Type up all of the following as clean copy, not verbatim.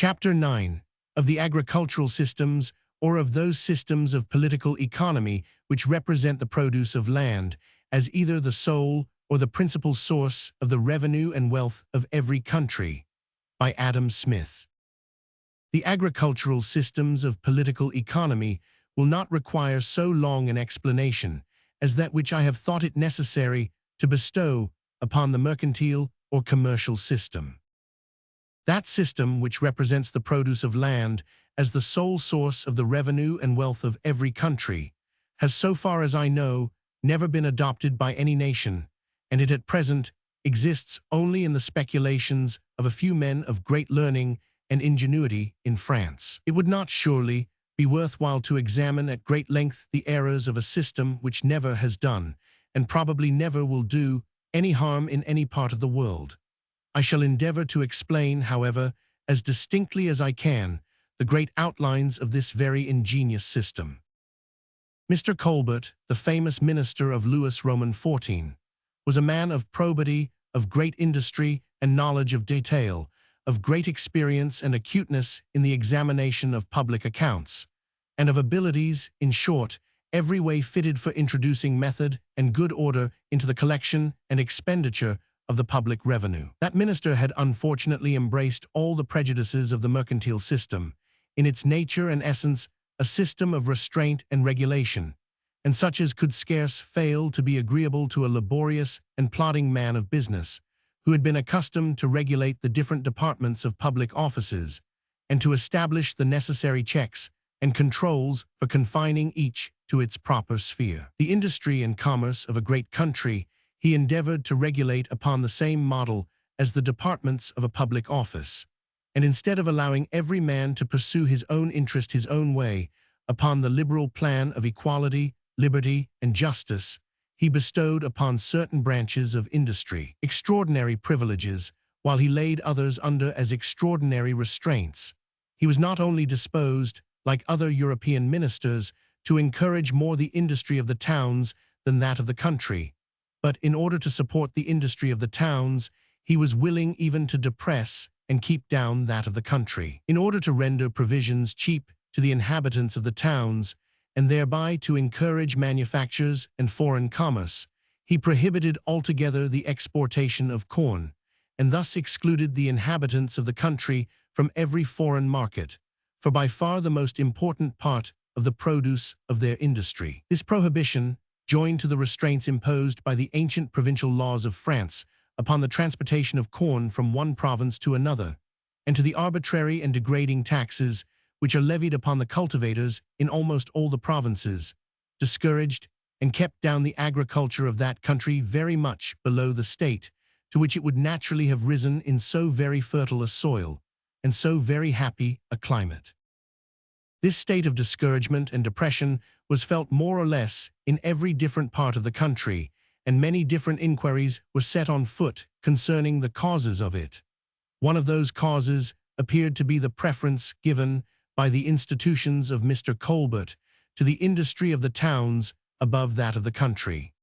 Chapter 9 of the agricultural systems, or of those systems of political economy which represent the produce of land as either the sole or the principal source of the revenue and wealth of every country, by Adam Smith. The agricultural systems of political economy will not require so long an explanation as that which I have thought it necessary to bestow upon the mercantile or commercial system. That system which represents the produce of land as the sole source of the revenue and wealth of every country has, so far as I know, never been adopted by any nation, and it at present exists only in the speculations of a few men of great learning and ingenuity in France. It would not surely be worthwhile to examine at great length the errors of a system which never has done, and probably never will do, any harm in any part of the world. I shall endeavor to explain, however, as distinctly as I can, the great outlines of this very ingenious system. Mr. Colbert, the famous minister of Louis Roman XIV, was a man of probity, of great industry and knowledge of detail, of great experience and acuteness in the examination of public accounts, and of abilities, in short, every way fitted for introducing method and good order into the collection and expenditure of the public revenue. That minister had unfortunately embraced all the prejudices of the mercantile system, in its nature and essence a system of restraint and regulation, and such as could scarce fail to be agreeable to a laborious and plodding man of business, who had been accustomed to regulate the different departments of public offices, and to establish the necessary checks and controls for confining each to its proper sphere. The industry and commerce of a great country he endeavored to regulate upon the same model as the departments of a public office, and instead of allowing every man to pursue his own interest his own way, upon the liberal plan of equality, liberty, and justice, he bestowed upon certain branches of industry extraordinary privileges, while he laid others under as extraordinary restraints. He was not only disposed, like other European ministers, to encourage more the industry of the towns than that of the country, but in order to support the industry of the towns, he was willing even to depress and keep down that of the country. In order to render provisions cheap to the inhabitants of the towns, and thereby to encourage manufactures and foreign commerce, he prohibited altogether the exportation of corn, and thus excluded the inhabitants of the country from every foreign market, for by far the most important part of the produce of their industry. This prohibition, joined to the restraints imposed by the ancient provincial laws of France upon the transportation of corn from one province to another, and to the arbitrary and degrading taxes which are levied upon the cultivators in almost all the provinces, discouraged and kept down the agriculture of that country very much below the state to which it would naturally have risen in so very fertile a soil and so very happy a climate. This state of discouragement and depression was felt more or less in every different part of the country, and many different inquiries were set on foot concerning the causes of it. One of those causes appeared to be the preference given by the institutions of Mr. Colbert to the industry of the towns above that of the country.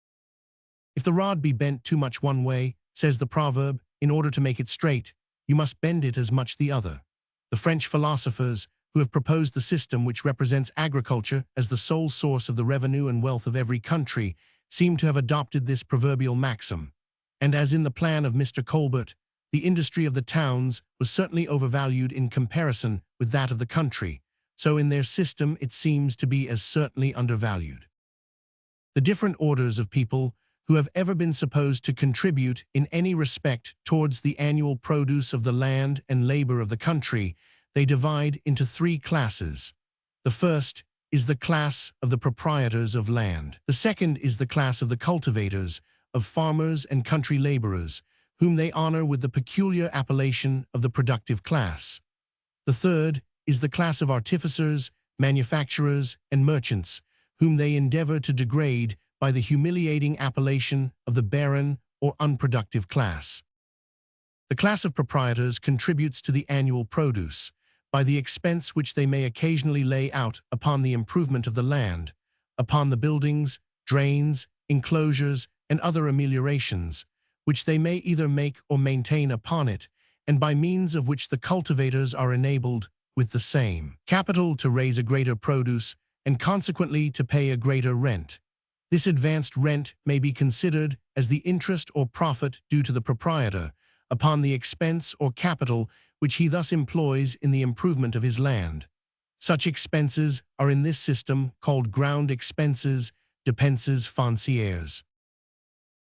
If the rod be bent too much one way, says the proverb, in order to make it straight, you must bend it as much the other. The French philosophers who have proposed the system which represents agriculture as the sole source of the revenue and wealth of every country seem to have adopted this proverbial maxim, and as in the plan of Mr. Colbert, the industry of the towns was certainly overvalued in comparison with that of the country, so in their system it seems to be as certainly undervalued. The different orders of people who have ever been supposed to contribute in any respect towards the annual produce of the land and labor of the country, they divide into three classes. The first is the class of the proprietors of land. The second is the class of the cultivators, of farmers and country laborers, whom they honor with the peculiar appellation of the productive class. The third is the class of artificers, manufacturers, and merchants, whom they endeavor to degrade by the humiliating appellation of the barren or unproductive class. The class of proprietors contributes to the annual produce by the expense which they may occasionally lay out upon the improvement of the land, upon the buildings, drains, enclosures, and other ameliorations, which they may either make or maintain upon it, and by means of which the cultivators are enabled with the same capital to raise a greater produce and consequently to pay a greater rent. This advanced rent may be considered as the interest or profit due to the proprietor upon the expense or capital which he thus employs in the improvement of his land. Such expenses are in this system called ground expenses, dépenses foncières.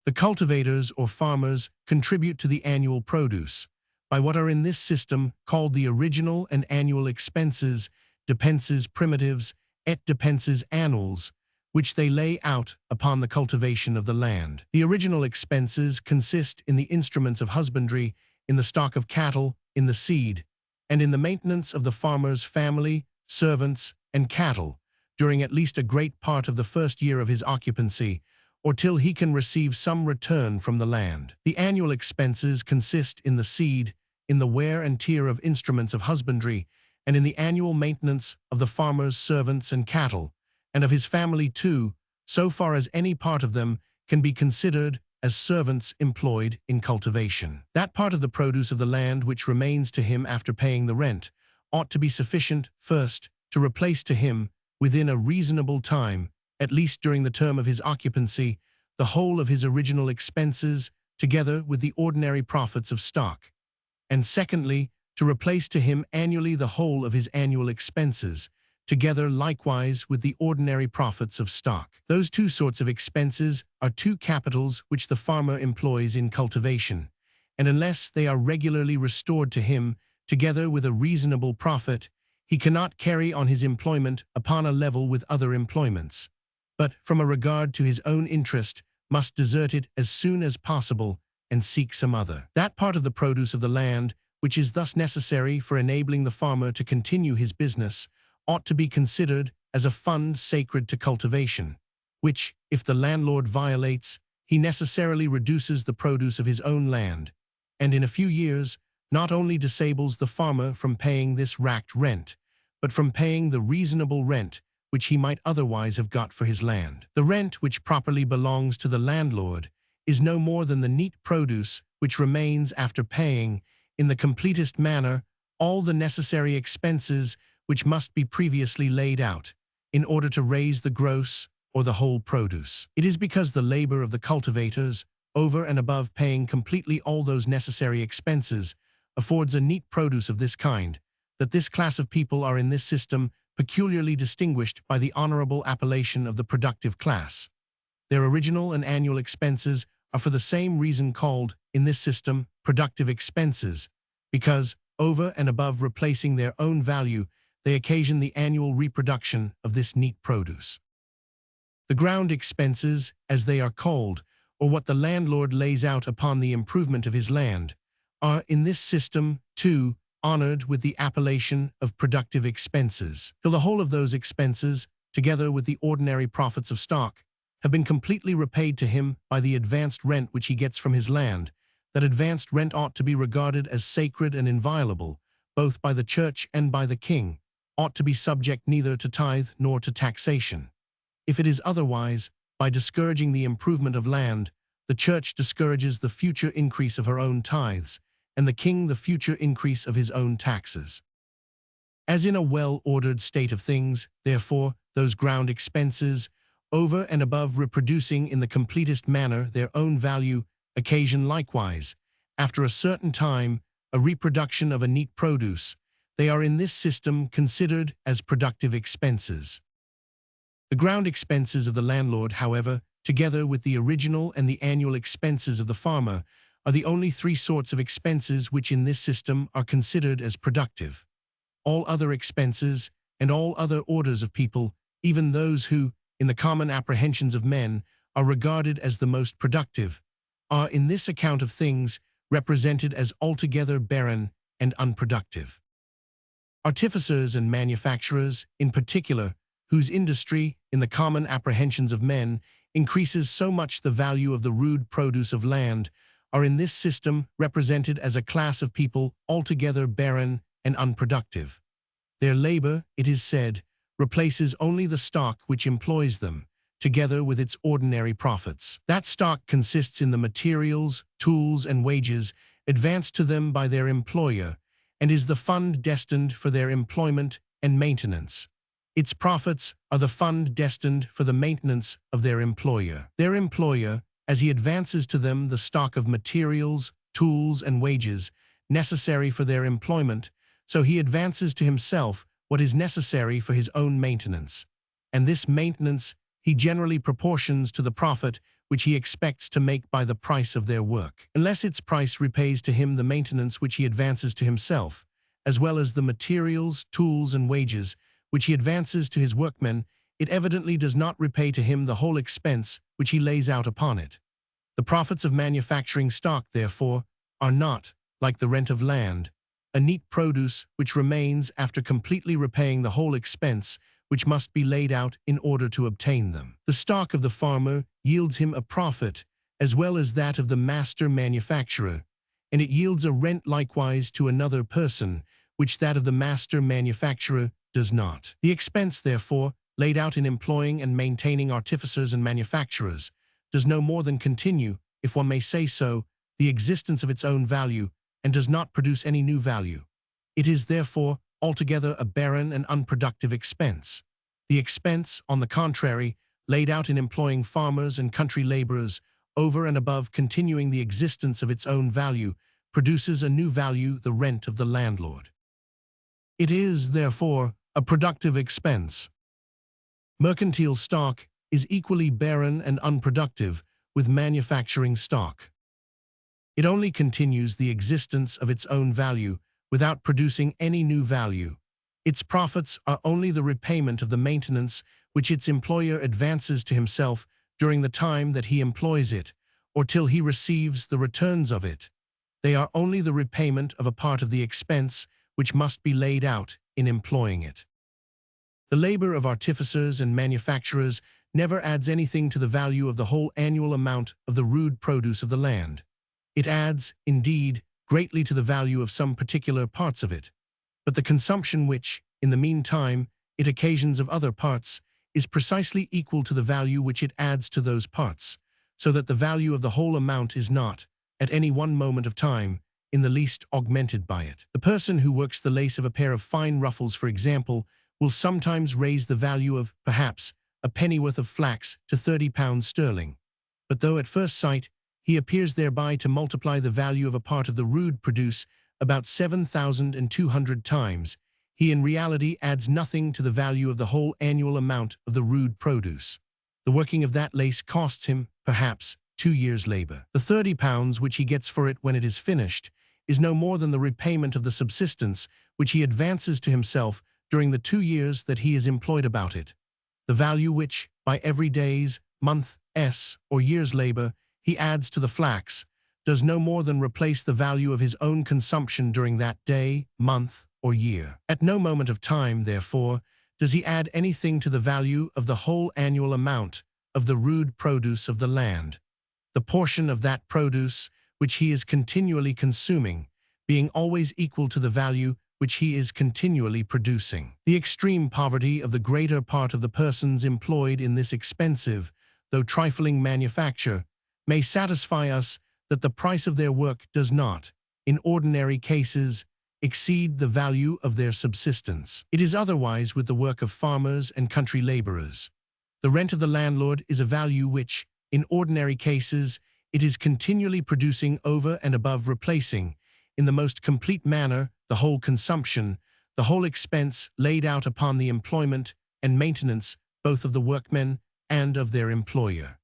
The cultivators or farmers contribute to the annual produce by what are in this system called the original and annual expenses, dépenses primitives, et dépenses annuelles, which they lay out upon the cultivation of the land. The original expenses consist in the instruments of husbandry, in the stock of cattle, in the seed, and in the maintenance of the farmer's family, servants, and cattle, during at least a great part of the first year of his occupancy, or till he can receive some return from the land. The annual expenses consist in the seed, in the wear and tear of instruments of husbandry, and in the annual maintenance of the farmer's servants and cattle, and of his family too, so far as any part of them can be considered as servants employed in cultivation. That part of the produce of the land which remains to him after paying the rent ought to be sufficient, first, to replace to him, within a reasonable time, at least during the term of his occupancy, the whole of his original expenses, together with the ordinary profits of stock, and secondly, to replace to him annually the whole of his annual expenses, together likewise with the ordinary profits of stock. Those two sorts of expenses are two capitals which the farmer employs in cultivation, and unless they are regularly restored to him, together with a reasonable profit, he cannot carry on his employment upon a level with other employments, but from a regard to his own interest must desert it as soon as possible and seek some other. That part of the produce of the land which is thus necessary for enabling the farmer to continue his business ought to be considered as a fund sacred to cultivation, which, if the landlord violates, he necessarily reduces the produce of his own land, and in a few years not only disables the farmer from paying this racked rent, but from paying the reasonable rent which he might otherwise have got for his land. The rent which properly belongs to the landlord is no more than the neat produce which remains after paying, in the completest manner, all the necessary expenses which must be previously laid out, in order to raise the gross or the whole produce. It is because the labor of the cultivators, over and above paying completely all those necessary expenses, affords a neat produce of this kind, that this class of people are in this system peculiarly distinguished by the honorable appellation of the productive class. Their original and annual expenses are for the same reason called, in this system, productive expenses, because, over and above replacing their own value, they occasion the annual reproduction of this neat produce. The ground expenses, as they are called, or what the landlord lays out upon the improvement of his land, are in this system, too, honored with the appellation of productive expenses, till the whole of those expenses, together with the ordinary profits of stock, have been completely repaid to him by the advanced rent which he gets from his land. That advanced rent ought to be regarded as sacred and inviolable, both by the church and by the king, ought to be subject neither to tithe nor to taxation. If it is otherwise, by discouraging the improvement of land, the church discourages the future increase of her own tithes, and the king the future increase of his own taxes. As in a well-ordered state of things, therefore, those ground expenses, over and above reproducing in the completest manner their own value, occasion likewise, after a certain time, a reproduction of a neat produce. They are in this system considered as productive expenses. The ground expenses of the landlord, however, together with the original and the annual expenses of the farmer, are the only three sorts of expenses which in this system are considered as productive. All other expenses, and all other orders of people, even those who, in the common apprehensions of men, are regarded as the most productive, are in this account of things represented as altogether barren and unproductive. Artificers and manufacturers, in particular, whose industry, in the common apprehensions of men, increases so much the value of the rude produce of land, are in this system represented as a class of people altogether barren and unproductive. Their labor, it is said, replaces only the stock which employs them, together with its ordinary profits. That stock consists in the materials, tools, and wages, advanced to them by their employer, and is the fund destined for their employment and maintenance. Its profits are the fund destined for the maintenance of their employer. Their employer, as he advances to them the stock of materials, tools, and wages necessary for their employment, so he advances to himself what is necessary for his own maintenance. And this maintenance he generally proportions to the profit which he expects to make by the price of their work. Unless its price repays to him the maintenance which he advances to himself, as well as the materials, tools, and wages which he advances to his workmen, it evidently does not repay to him the whole expense which he lays out upon it. The profits of manufacturing stock, therefore, are not, like the rent of land, a neat produce which remains after completely repaying the whole expense which must be laid out in order to obtain them. The stock of the farmer yields him a profit as well as that of the master manufacturer, and it yields a rent likewise to another person, which that of the master manufacturer does not. The expense, therefore, laid out in employing and maintaining artificers and manufacturers, does no more than continue, if one may say so, the existence of its own value, and does not produce any new value. It is, therefore, altogether a barren and unproductive expense. The expense, on the contrary, laid out in employing farmers and country laborers, over and above continuing the existence of its own value, produces a new value, the rent of the landlord. It is, therefore, a productive expense. Mercantile stock is equally barren and unproductive with manufacturing stock. It only continues the existence of its own value without producing any new value. Its profits are only the repayment of the maintenance which its employer advances to himself during the time that he employs it, or till he receives the returns of it. They are only the repayment of a part of the expense which must be laid out in employing it. The labor of artificers and manufacturers never adds anything to the value of the whole annual amount of the rude produce of the land. It adds, indeed, greatly to the value of some particular parts of it, but the consumption which, in the meantime, it occasions of other parts, is precisely equal to the value which it adds to those parts, so that the value of the whole amount is not, at any one moment of time, in the least augmented by it. The person who works the lace of a pair of fine ruffles, for example, will sometimes raise the value of, perhaps, a pennyworth of flax to £30 sterling. But though at first sight he appears thereby to multiply the value of a part of the rude produce about 7,200 times, he in reality adds nothing to the value of the whole annual amount of the rude produce. The working of that lace costs him, perhaps, 2 years' labor. The £30 which he gets for it when it is finished is no more than the repayment of the subsistence which he advances to himself during the 2 years that he is employed about it. The value which, by every day's, month's, or year's labor, he adds to the flax, does no more than replace the value of his own consumption during that day, month, or year. At no moment of time, therefore, does he add anything to the value of the whole annual amount of the rude produce of the land, the portion of that produce which he is continually consuming, being always equal to the value which he is continually producing. The extreme poverty of the greater part of the persons employed in this expensive, though trifling manufacture, may satisfy us that the price of their work does not, in ordinary cases, exceed the value of their subsistence. It is otherwise with the work of farmers and country laborers. The rent of the landlord is a value which, in ordinary cases, it is continually producing over and above replacing, in the most complete manner, the whole consumption, the whole expense laid out upon the employment and maintenance both of the workmen and of their employer.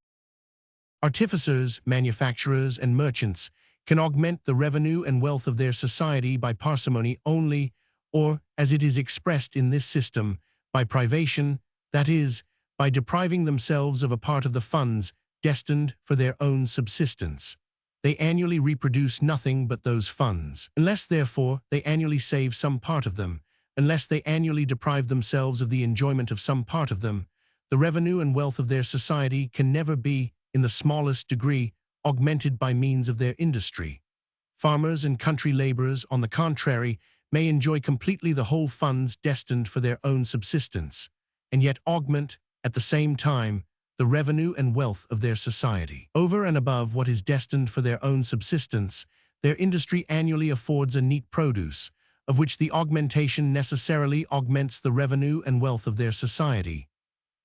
Artificers, manufacturers, and merchants can augment the revenue and wealth of their society by parsimony only, or, as it is expressed in this system, by privation, that is, by depriving themselves of a part of the funds destined for their own subsistence. They annually reproduce nothing but those funds. Unless, therefore, they annually save some part of them, unless they annually deprive themselves of the enjoyment of some part of them, the revenue and wealth of their society can never be, in the smallest degree, augmented by means of their industry. Farmers and country laborers, on the contrary, may enjoy completely the whole funds destined for their own subsistence, and yet augment, at the same time, the revenue and wealth of their society. Over and above what is destined for their own subsistence, their industry annually affords a neat produce, of which the augmentation necessarily augments the revenue and wealth of their society.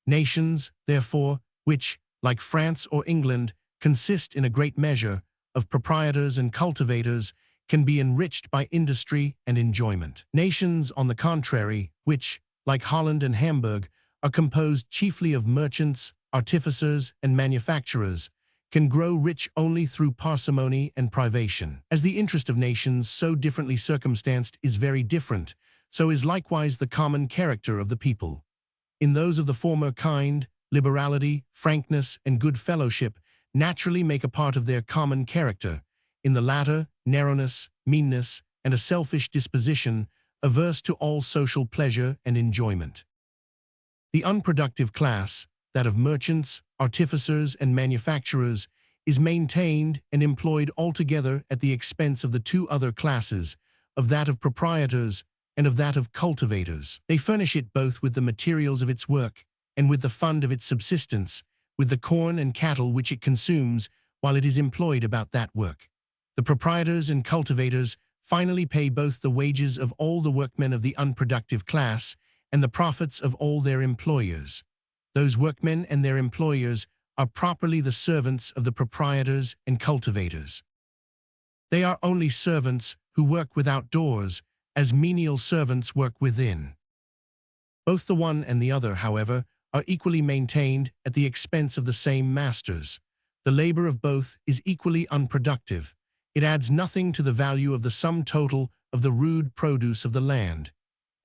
Nations, therefore, which, like France or England, consist in a great measure of proprietors and cultivators, can be enriched by industry and enjoyment. Nations, on the contrary, which, like Holland and Hamburg, are composed chiefly of merchants, artificers, and manufacturers, can grow rich only through parsimony and privation. As the interest of nations so differently circumstanced is very different, so is likewise the common character of the people. In those of the former kind, liberality, frankness, and good fellowship naturally make a part of their common character. In the latter, narrowness, meanness, and a selfish disposition, averse to all social pleasure and enjoyment. The unproductive class, that of merchants, artificers, and manufacturers, is maintained and employed altogether at the expense of the two other classes, of that of proprietors and of that of cultivators. They furnish it both with the materials of its work and with the fund of its subsistence, with the corn and cattle which it consumes while it is employed about that work. The proprietors and cultivators finally pay both the wages of all the workmen of the unproductive class and the profits of all their employers. Those workmen and their employers are properly the servants of the proprietors and cultivators. They are only servants who work without doors, as menial servants work within. Both the one and the other, however, are equally maintained at the expense of the same masters. The labor of both is equally unproductive. It adds nothing to the value of the sum total of the rude produce of the land.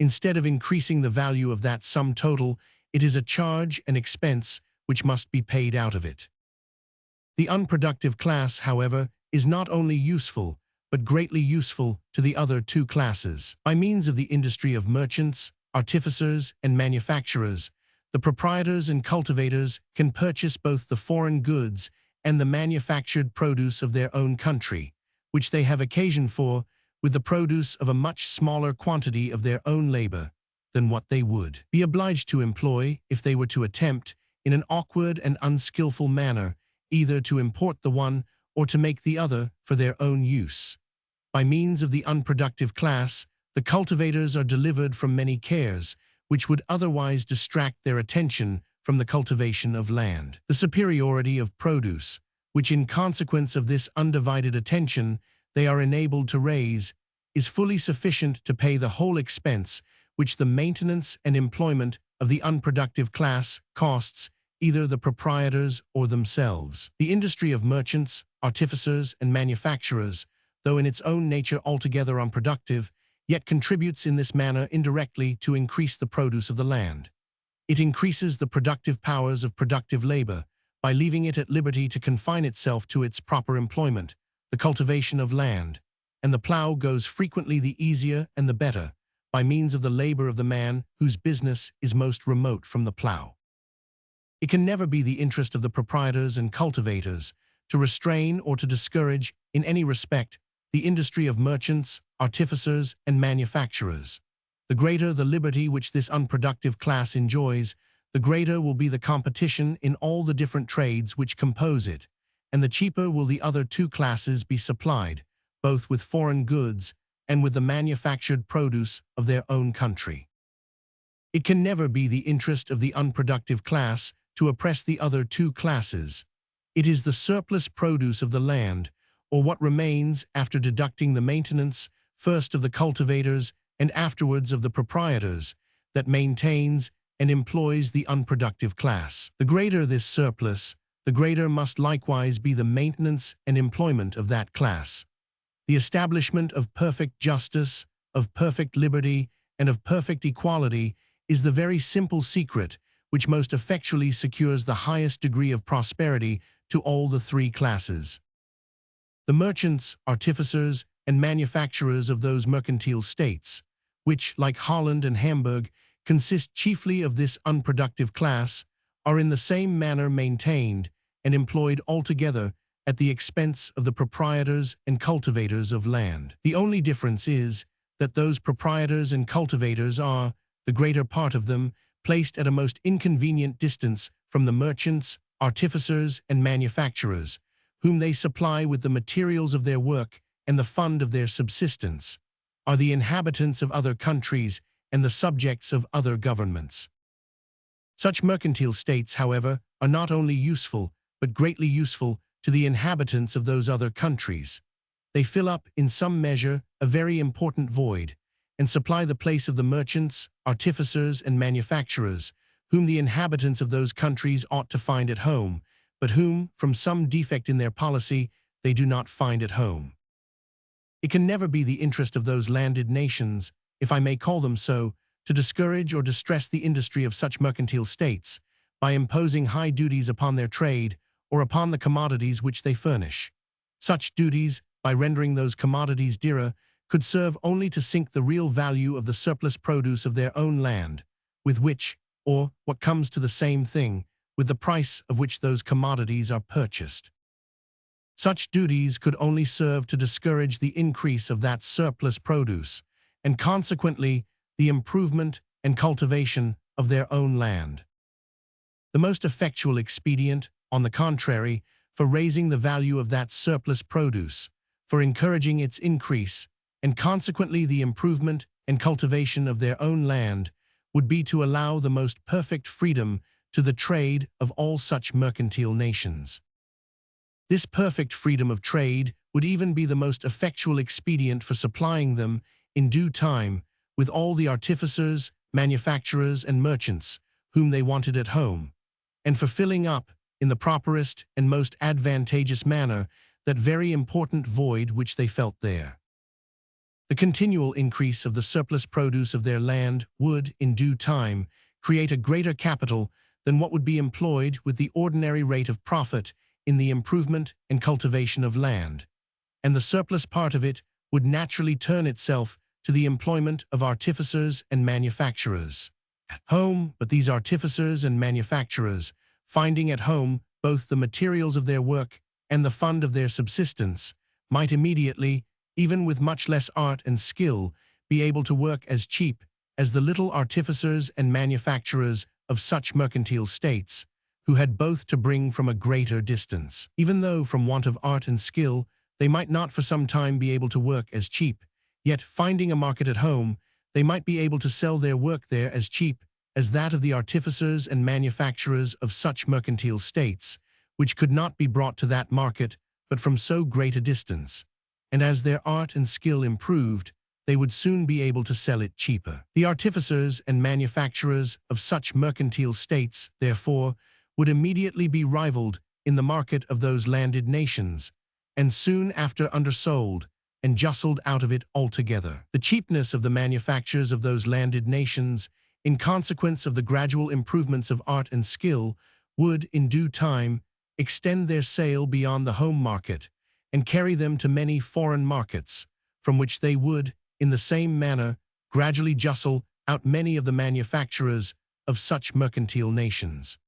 Instead of increasing the value of that sum total, it is a charge and expense which must be paid out of it. The unproductive class, however, is not only useful, but greatly useful to the other two classes. By means of the industry of merchants, artificers, and manufacturers, the proprietors and cultivators can purchase both the foreign goods and the manufactured produce of their own country, which they have occasion for, with the produce of a much smaller quantity of their own labor than what they would be obliged to employ if they were to attempt, in an awkward and unskillful manner, either to import the one or to make the other for their own use. By means of the unproductive class, the cultivators are delivered from many cares, which would otherwise distract their attention from the cultivation of land. The superiority of produce, which in consequence of this undivided attention they are enabled to raise, is fully sufficient to pay the whole expense which the maintenance and employment of the unproductive class costs either the proprietors or themselves. The industry of merchants, artificers, and manufacturers, though in its own nature altogether unproductive, yet contributes in this manner indirectly to increase the produce of the land. It increases the productive powers of productive labor by leaving it at liberty to confine itself to its proper employment, the cultivation of land, and the plough goes frequently the easier and the better by means of the labor of the man whose business is most remote from the plough. It can never be the interest of the proprietors and cultivators to restrain or to discourage in any respect the industry of merchants, artificers, and manufacturers. The greater the liberty which this unproductive class enjoys, the greater will be the competition in all the different trades which compose it, and the cheaper will the other two classes be supplied, both with foreign goods and with the manufactured produce of their own country. It can never be the interest of the unproductive class to oppress the other two classes. It is the surplus produce of the land, or what remains after deducting the maintenance, first of the cultivators and afterwards of the proprietors, that maintains and employs the unproductive class. The greater this surplus, the greater must likewise be the maintenance and employment of that class. The establishment of perfect justice, of perfect liberty, and of perfect equality is the very simple secret which most effectually secures the highest degree of prosperity to all the three classes. The merchants, artificers, and manufacturers of those mercantile states, which, like Holland and Hamburg, consist chiefly of this unproductive class, are in the same manner maintained and employed altogether at the expense of the proprietors and cultivators of land. The only difference is that those proprietors and cultivators are, the greater part of them, placed at a most inconvenient distance from the merchants, artificers, and manufacturers, whom they supply with the materials of their work and the fund of their subsistence, are the inhabitants of other countries and the subjects of other governments. Such mercantile states, however, are not only useful, but greatly useful to the inhabitants of those other countries. They fill up, in some measure, a very important void, and supply the place of the merchants, artificers, and manufacturers, whom the inhabitants of those countries ought to find at home, but whom, from some defect in their policy, they do not find at home. It can never be the interest of those landed nations, if I may call them so, to discourage or distress the industry of such mercantile states, by imposing high duties upon their trade or upon the commodities which they furnish. Such duties, by rendering those commodities dearer, could serve only to sink the real value of the surplus produce of their own land, with which, or, what comes to the same thing, with the price of which those commodities are purchased. Such duties could only serve to discourage the increase of that surplus produce, and consequently the improvement and cultivation of their own land. The most effectual expedient, on the contrary, for raising the value of that surplus produce, for encouraging its increase, and consequently the improvement and cultivation of their own land, would be to allow the most perfect freedom to the trade of all such mercantile nations. This perfect freedom of trade would even be the most effectual expedient for supplying them, in due time, with all the artificers, manufacturers, and merchants whom they wanted at home, and for filling up, in the properest and most advantageous manner, that very important void which they felt there. The continual increase of the surplus produce of their land would, in due time, create a greater capital than what would be employed with the ordinary rate of profit in the improvement and cultivation of land, and the surplus part of it would naturally turn itself to the employment of artificers and manufacturers at home. But these artificers and manufacturers, finding at home both the materials of their work and the fund of their subsistence, might immediately, even with much less art and skill, be able to work as cheap as the little artificers and manufacturers of such mercantile states, who had both to bring from a greater distance. Even though, from want of art and skill, they might not for some time be able to work as cheap, yet, finding a market at home, they might be able to sell their work there as cheap as that of the artificers and manufacturers of such mercantile states, which could not be brought to that market but from so great a distance. And as their art and skill improved, they would soon be able to sell it cheaper. The artificers and manufacturers of such mercantile states, therefore, would immediately be rivaled in the market of those landed nations, and soon after undersold and justled out of it altogether. The cheapness of the manufactures of those landed nations, in consequence of the gradual improvements of art and skill, would, in due time, extend their sale beyond the home market, and carry them to many foreign markets, from which they would, in the same manner, gradually justle out many of the manufacturers of such mercantile nations.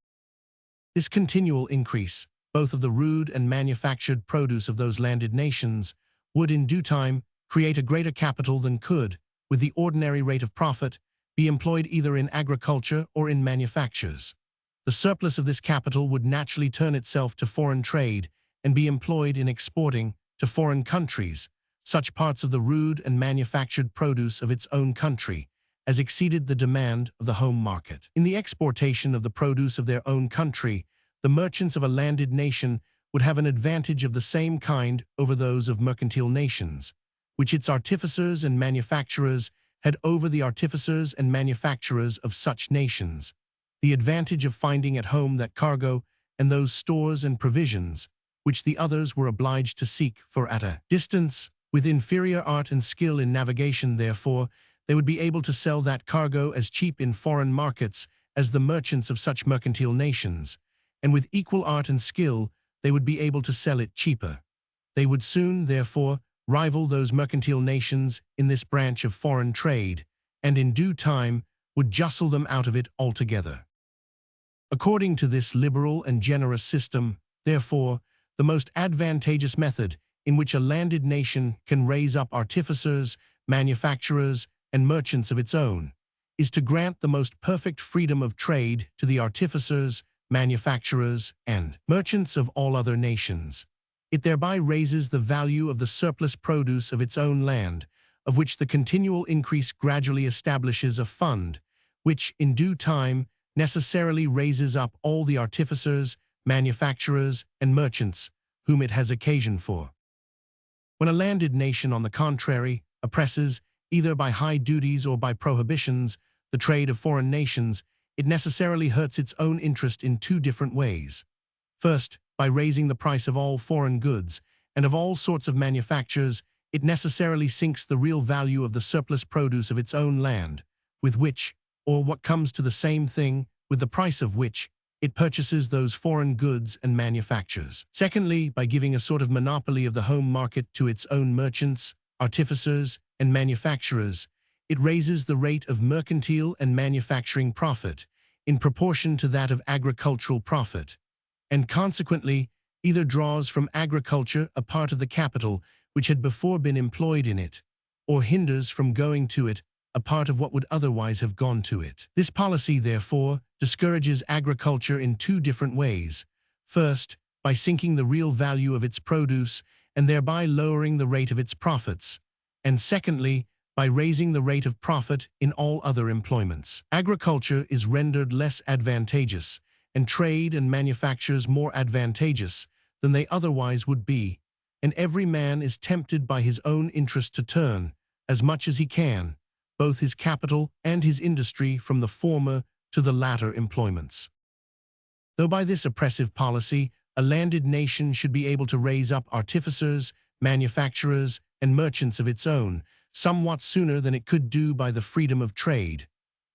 This continual increase, both of the rude and manufactured produce of those landed nations, would in due time create a greater capital than could, with the ordinary rate of profit, be employed either in agriculture or in manufactures. The surplus of this capital would naturally turn itself to foreign trade and be employed in exporting to foreign countries such parts of the rude and manufactured produce of its own country as exceeded the demand of the home market. In the exportation of the produce of their own country, the merchants of a landed nation would have an advantage of the same kind over those of mercantile nations, which its artificers and manufacturers had over the artificers and manufacturers of such nations, the advantage of finding at home that cargo and those stores and provisions which the others were obliged to seek for at a distance. With inferior art and skill in navigation, therefore, they would be able to sell that cargo as cheap in foreign markets as the merchants of such mercantile nations, and with equal art and skill they would be able to sell it cheaper. They would soon, therefore, rival those mercantile nations in this branch of foreign trade, and in due time would justle them out of it altogether. According to this liberal and generous system, therefore, the most advantageous method in which a landed nation can raise up artificers, manufacturers, and merchants of its own, is to grant the most perfect freedom of trade to the artificers, manufacturers, and merchants of all other nations, It thereby raises the value of the surplus produce of its own land, of which the continual increase gradually establishes a fund, which, in due time, necessarily raises up all the artificers, manufacturers, and merchants whom it has occasion for. When a landed nation, on the contrary, oppresses, either by high duties or by prohibitions, the trade of foreign nations, it necessarily hurts its own interest in two different ways. First, by raising the price of all foreign goods and of all sorts of manufactures, it necessarily sinks the real value of the surplus produce of its own land, with which, or what comes to the same thing, with the price of which, it purchases those foreign goods and manufactures. Secondly, by giving a sort of monopoly of the home market to its own merchants, artificers, and manufacturers, it raises the rate of mercantile and manufacturing profit in proportion to that of agricultural profit, and consequently either draws from agriculture a part of the capital which had before been employed in it, or hinders from going to it a part of what would otherwise have gone to it. This policy, therefore, discourages agriculture in two different ways. First, by sinking the real value of its produce and thereby lowering the rate of its profits, and secondly, by raising the rate of profit in all other employments. Agriculture is rendered less advantageous, and trade and manufactures more advantageous than they otherwise would be, and every man is tempted by his own interest to turn, as much as he can, both his capital and his industry from the former to the latter employments. Though by this oppressive policy, a landed nation should be able to raise up artificers, manufacturers, and merchants of its own, somewhat sooner than it could do by the freedom of trade,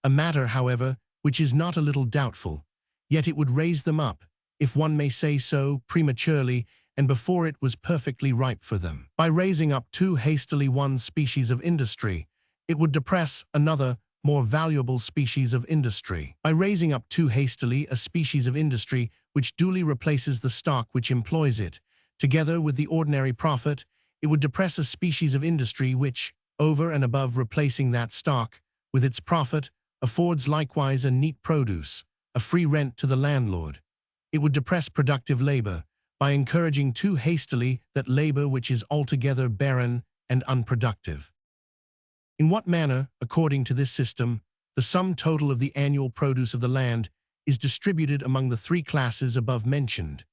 a matter, however, which is not a little doubtful, yet it would raise them up, if one may say so, prematurely, and before it was perfectly ripe for them. By raising up too hastily one species of industry, it would depress another, more valuable species of industry. By raising up too hastily a species of industry which duly replaces the stock which employs it, together with the ordinary profit, it would depress a species of industry which, over and above replacing that stock, with its profit, affords likewise a neat produce, a free rent to the landlord. It would depress productive labor, by encouraging too hastily that labor which is altogether barren and unproductive. In what manner, according to this system, the sum total of the annual produce of the land is distributed among the three classes above mentioned,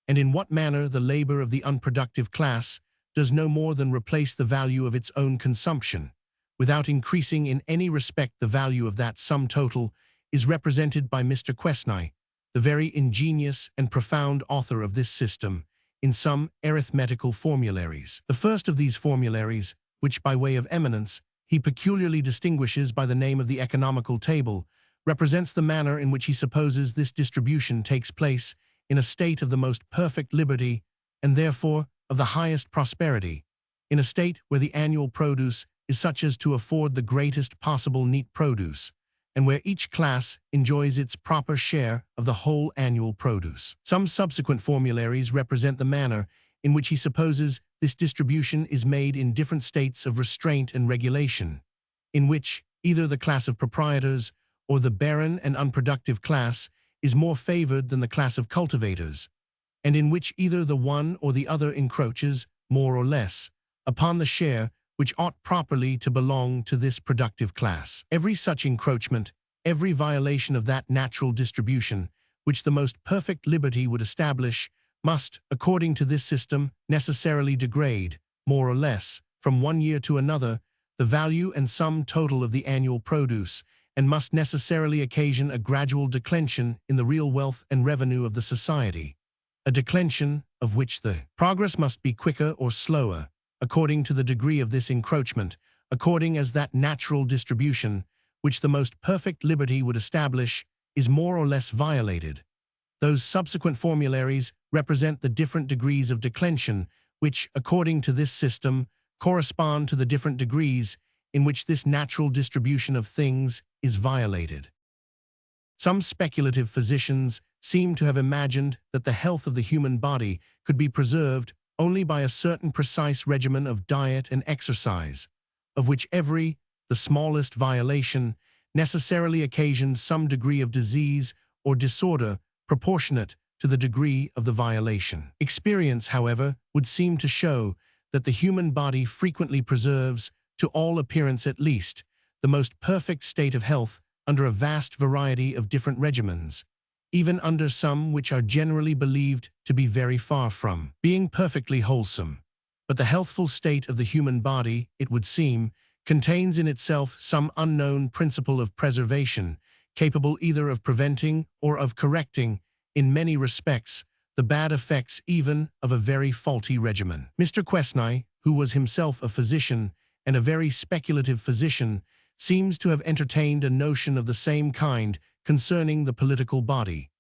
and in what manner the labor of the unproductive class does no more than replace the value of its own consumption, without increasing in any respect the value of that sum total, is represented by Mr. Quesnay, the very ingenious and profound author of this system, in some arithmetical formularies. The first of these formularies, which by way of eminence he peculiarly distinguishes by the name of the economical table, represents the manner in which he supposes this distribution takes place in a state of the most perfect liberty, and therefore of the highest prosperity, in a state where the annual produce is such as to afford the greatest possible neat produce, and where each class enjoys its proper share of the whole annual produce. Some subsequent formularies represent the manner in which he supposes this distribution is made in different states of restraint and regulation, in which either the class of proprietors or the barren and unproductive class is more favored than the class of cultivators, and in which either the one or the other encroaches, more or less, upon the share which ought properly to belong to this productive class. Every such encroachment, every violation of that natural distribution, which the most perfect liberty would establish, must, according to this system, necessarily degrade, more or less, from one year to another, the value and sum total of the annual produce, and must necessarily occasion a gradual declension in the real wealth and revenue of the society, a declension of which the progress must be quicker or slower, according to the degree of this encroachment, according as that natural distribution, which the most perfect liberty would establish, is more or less violated. Those subsequent formularies represent the different degrees of declension, which, according to this system, correspond to the different degrees in which this natural distribution of things is violated. Some speculative physicians seem to have imagined that the health of the human body could be preserved only by a certain precise regimen of diet and exercise, of which the smallest violation, necessarily occasioned some degree of disease or disorder proportionate to the degree of the violation. Experience, however, would seem to show that the human body frequently preserves, to all appearance at least, the most perfect state of health under a vast variety of different regimens, even under some which are generally believed to be very far from being perfectly wholesome. But the healthful state of the human body, it would seem, contains in itself some unknown principle of preservation, capable either of preventing or of correcting, in many respects, the bad effects even of a very faulty regimen. Mr. Quesnay, who was himself a physician, and a very speculative physician, seems to have entertained a notion of the same kind concerning the political body,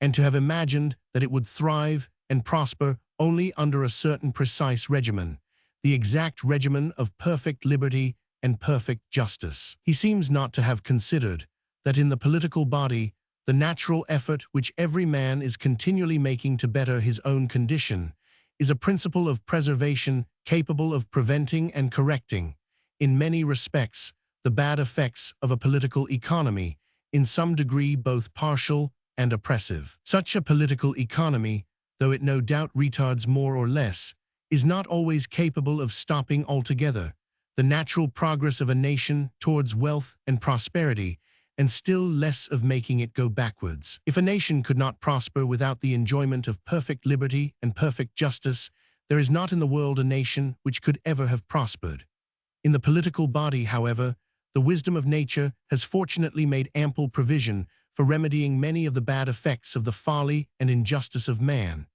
and to have imagined that it would thrive and prosper only under a certain precise regimen, the exact regimen of perfect liberty and perfect justice. He seems not to have considered that in the political body, the natural effort which every man is continually making to better his own condition is a principle of preservation capable of preventing and correcting, in many respects, the bad effects of a political economy, in some degree both partial and oppressive. Such a political economy, though it no doubt retards more or less, is not always capable of stopping altogether the natural progress of a nation towards wealth and prosperity, and still less of making it go backwards. If a nation could not prosper without the enjoyment of perfect liberty and perfect justice, there is not in the world a nation which could ever have prospered. In the political body, however, the wisdom of nature has fortunately made ample provision for remedying many of the bad effects of the folly and injustice of man,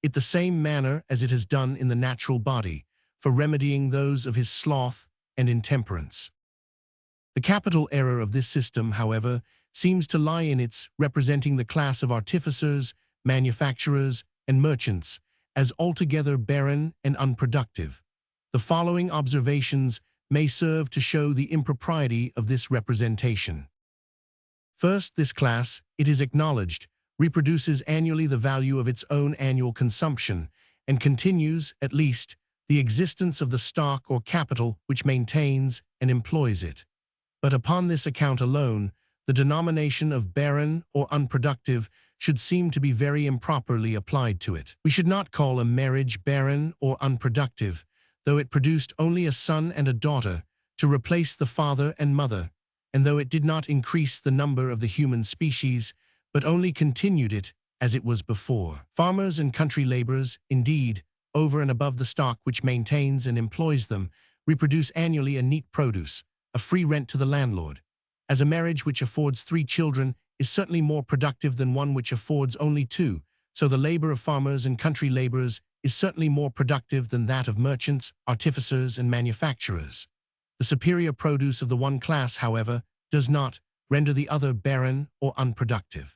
in the same manner as it has done in the natural body, for remedying those of his sloth and intemperance. The capital error of this system, however, seems to lie in its representing the class of artificers, manufacturers, and merchants as altogether barren and unproductive. The following observations may serve to show the impropriety of this representation. First, this class, it is acknowledged, reproduces annually the value of its own annual consumption, and continues, at least, the existence of the stock or capital which maintains and employs it. But upon this account alone, the denomination of barren or unproductive should seem to be very improperly applied to it. We should not call a marriage barren or unproductive, though it produced only a son and a daughter to replace the father and mother, and though it did not increase the number of the human species, but only continued it as it was before. Farmers and country laborers, indeed, over and above the stock which maintains and employs them, reproduce annually a neat produce, a free rent to the landlord. As a marriage which affords 3 children is certainly more productive than one which affords only 2, so the labor of farmers and country laborers is certainly more productive than that of merchants, artificers, and manufacturers. The superior produce of the one class, however, does not render the other barren or unproductive.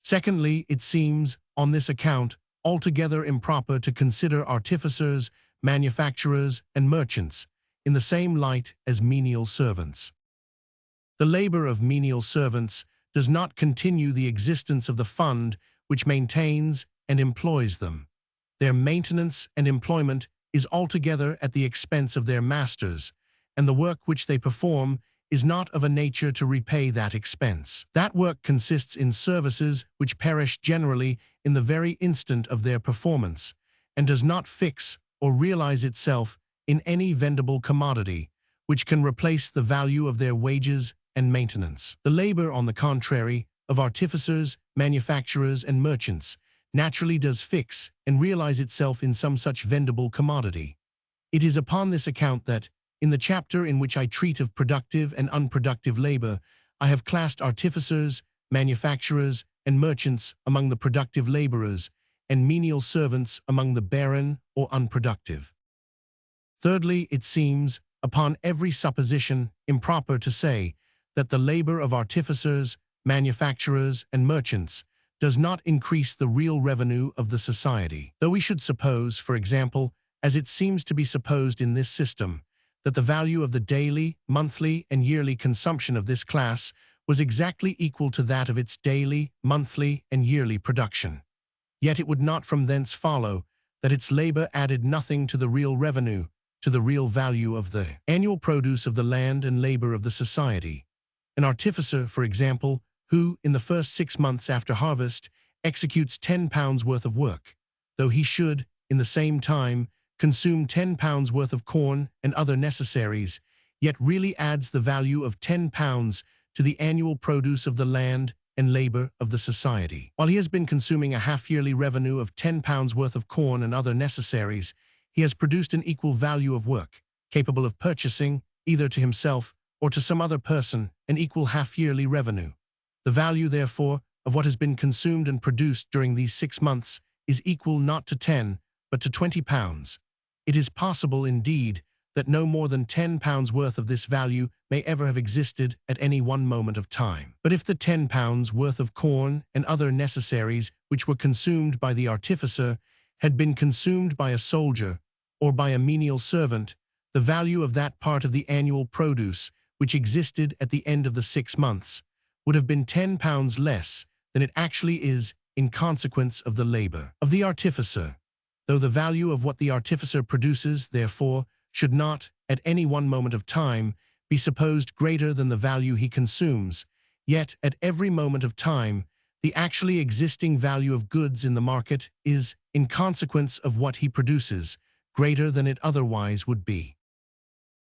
Secondly, it seems, on this account, altogether improper to consider artificers, manufacturers, and merchants in the same light as menial servants. The labor of menial servants does not continue the existence of the fund which maintains and employs them. Their maintenance and employment is altogether at the expense of their masters, and the work which they perform is not of a nature to repay that expense. That work consists in services which perish generally in the very instant of their performance, and does not fix or realize itself in any vendible commodity, which can replace the value of their wages and maintenance. The labor, on the contrary, of artificers, manufacturers, and merchants naturally does fix and realize itself in some such vendible commodity. It is upon this account that, in the chapter in which I treat of productive and unproductive labor, I have classed artificers, manufacturers, and merchants among the productive laborers, and menial servants among the barren or unproductive. Thirdly, it seems, upon every supposition, improper to say that the labor of artificers, manufacturers, and merchants does not increase the real revenue of the society. Though we should suppose, for example, as it seems to be supposed in this system, that the value of the daily, monthly, and yearly consumption of this class was exactly equal to that of its daily, monthly, and yearly production. Yet it would not from thence follow that its labor added nothing to the real revenue, to the real value of the annual produce of the land and labor of the society. An artificer, for example, who, in the first 6 months after harvest, executes £10 worth of work, though he should, in the same time, consume £10 worth of corn and other necessaries, yet really adds the value of £10 to the annual produce of the land and labor of the society. While he has been consuming a half-yearly revenue of £10 worth of corn and other necessaries, he has produced an equal value of work, capable of purchasing, either to himself or to some other person, an equal half-yearly revenue. The value, therefore, of what has been consumed and produced during these 6 months is equal not to 10, but to £20. It is possible, indeed, that no more than £10 worth of this value may ever have existed at any one moment of time. But if the £10 worth of corn and other necessaries which were consumed by the artificer had been consumed by a soldier or by a menial servant, the value of that part of the annual produce which existed at the end of the 6 months would have been £10 less than it actually is in consequence of the labor of the artificer. Though the value of what the artificer produces, therefore, should not, at any one moment of time, be supposed greater than the value he consumes, yet at every moment of time, the actually existing value of goods in the market is, in consequence of what he produces, greater than it otherwise would be.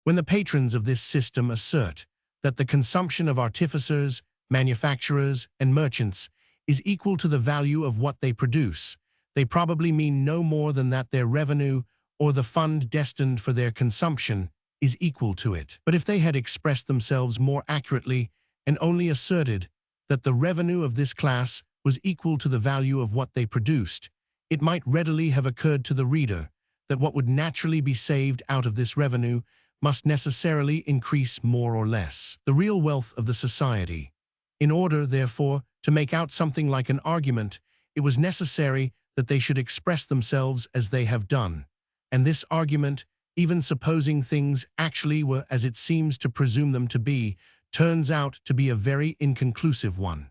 When the patrons of this system assert that the consumption of artificers, manufacturers, and merchants is equal to the value of what they produce, they probably mean no more than that their revenue or the fund destined for their consumption is equal to it. But if they had expressed themselves more accurately and only asserted that the revenue of this class was equal to the value of what they produced, it might readily have occurred to the reader that what would naturally be saved out of this revenue must necessarily increase more or less the real wealth of the society. In order, therefore, to make out something like an argument, it was necessary that they should express themselves as they have done. And this argument, even supposing things actually were as it seems to presume them to be, turns out to be a very inconclusive one.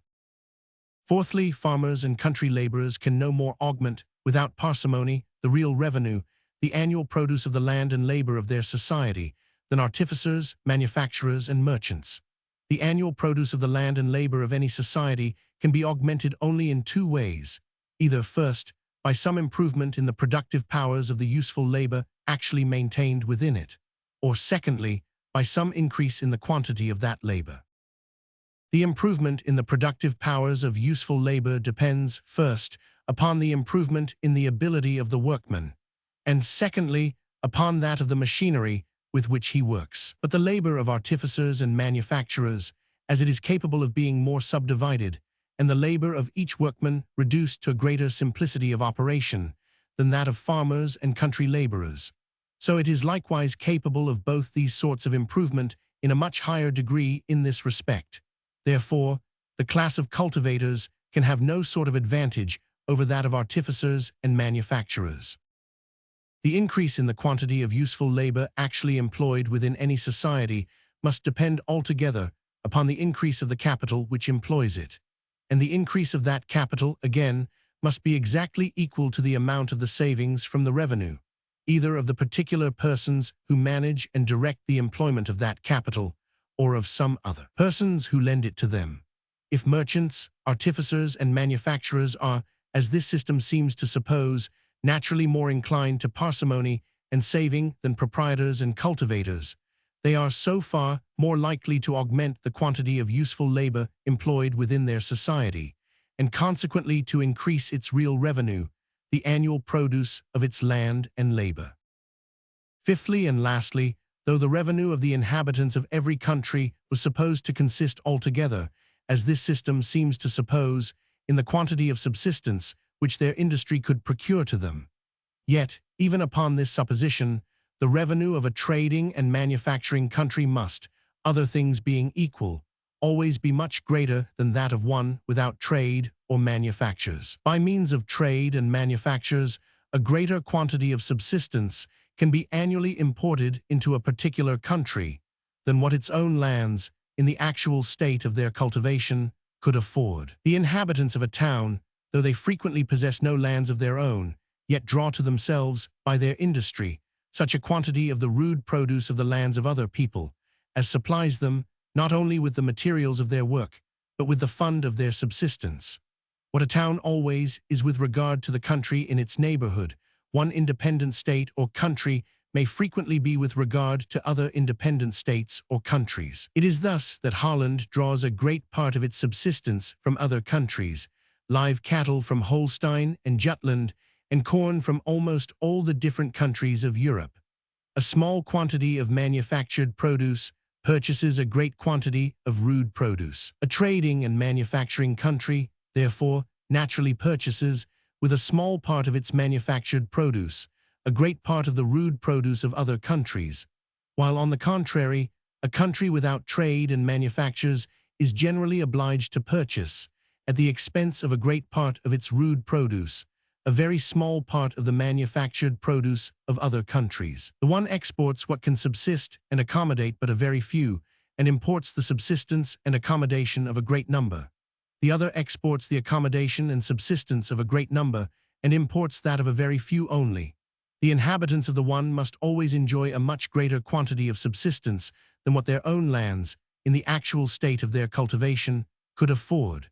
Fourthly, farmers and country laborers can no more augment, without parsimony, the real revenue, the annual produce of the land and labor of their society, than artificers, manufacturers, and merchants. The annual produce of the land and labor of any society can be augmented only in 2 ways, either first, by some improvement in the productive powers of the useful labor actually maintained within it, or secondly, by some increase in the quantity of that labor. The improvement in the productive powers of useful labor depends, first, upon the improvement in the ability of the workman, and secondly, upon that of the machinery with which he works. But the labor of artificers and manufacturers, as it is capable of being more subdivided, and the labor of each workman reduced to a greater simplicity of operation than that of farmers and country laborers, so it is likewise capable of both these sorts of improvement in a much higher degree in this respect. Therefore, the class of cultivators can have no sort of advantage over that of artificers and manufacturers. The increase in the quantity of useful labor actually employed within any society must depend altogether upon the increase of the capital which employs it, and the increase of that capital, again, must be exactly equal to the amount of the savings from the revenue, either of the particular persons who manage and direct the employment of that capital, or of some other persons who lend it to them. If merchants, artificers, and manufacturers are, as this system seems to suppose, naturally more inclined to parsimony and saving than proprietors and cultivators, they are so far more likely to augment the quantity of useful labor employed within their society, and consequently to increase its real revenue, the annual produce of its land and labor. Fifthly and lastly, though the revenue of the inhabitants of every country was supposed to consist altogether, as this system seems to suppose, in the quantity of subsistence which their industry could procure to them, yet, even upon this supposition, the revenue of a trading and manufacturing country must, other things being equal, always be much greater than that of one without trade or manufactures. By means of trade and manufactures, a greater quantity of subsistence can be annually imported into a particular country than what its own lands, in the actual state of their cultivation, could afford. The inhabitants of a town, though they frequently possess no lands of their own, yet draw to themselves, by their industry, such a quantity of the rude produce of the lands of other people, as supplies them not only with the materials of their work, but with the fund of their subsistence. What a town always is with regard to the country in its neighborhood, one independent state or country may frequently be with regard to other independent states or countries. It is thus that Holland draws a great part of its subsistence from other countries, live cattle from Holstein and Jutland, and corn from almost all the different countries of Europe. A small quantity of manufactured produce purchases a great quantity of rude produce. A trading and manufacturing country, therefore, naturally purchases, with a small part of its manufactured produce, a great part of the rude produce of other countries, while on the contrary, a country without trade and manufactures is generally obliged to purchase, at the expense of a great part of its rude produce, a very small part of the manufactured produce of other countries. The one exports what can subsist and accommodate but a very few, and imports the subsistence and accommodation of a great number. The other exports the accommodation and subsistence of a great number, and imports that of a very few only. The inhabitants of the one must always enjoy a much greater quantity of subsistence than what their own lands, in the actual state of their cultivation, could afford.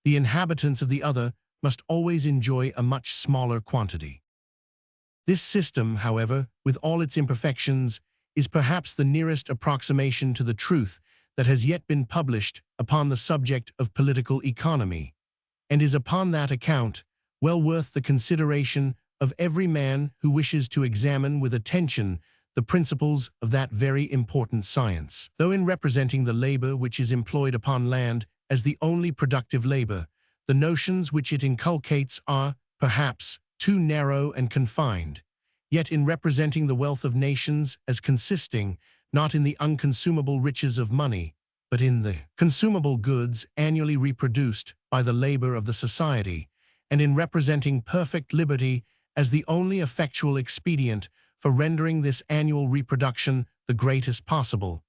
The inhabitants of the other must always enjoy a much smaller quantity. This system, however, with all its imperfections, is perhaps the nearest approximation to the truth that has yet been published upon the subject of political economy, and is upon that account well worth the consideration of every man who wishes to examine with attention the principles of that very important science. Though in representing the labor which is employed upon land as the only productive labor, the notions which it inculcates are, perhaps, too narrow and confined, yet in representing the wealth of nations as consisting not in the unconsumable riches of money, but in the consumable goods annually reproduced by the labor of the society, and in representing perfect liberty as the only effectual expedient for rendering this annual reproduction the greatest possible,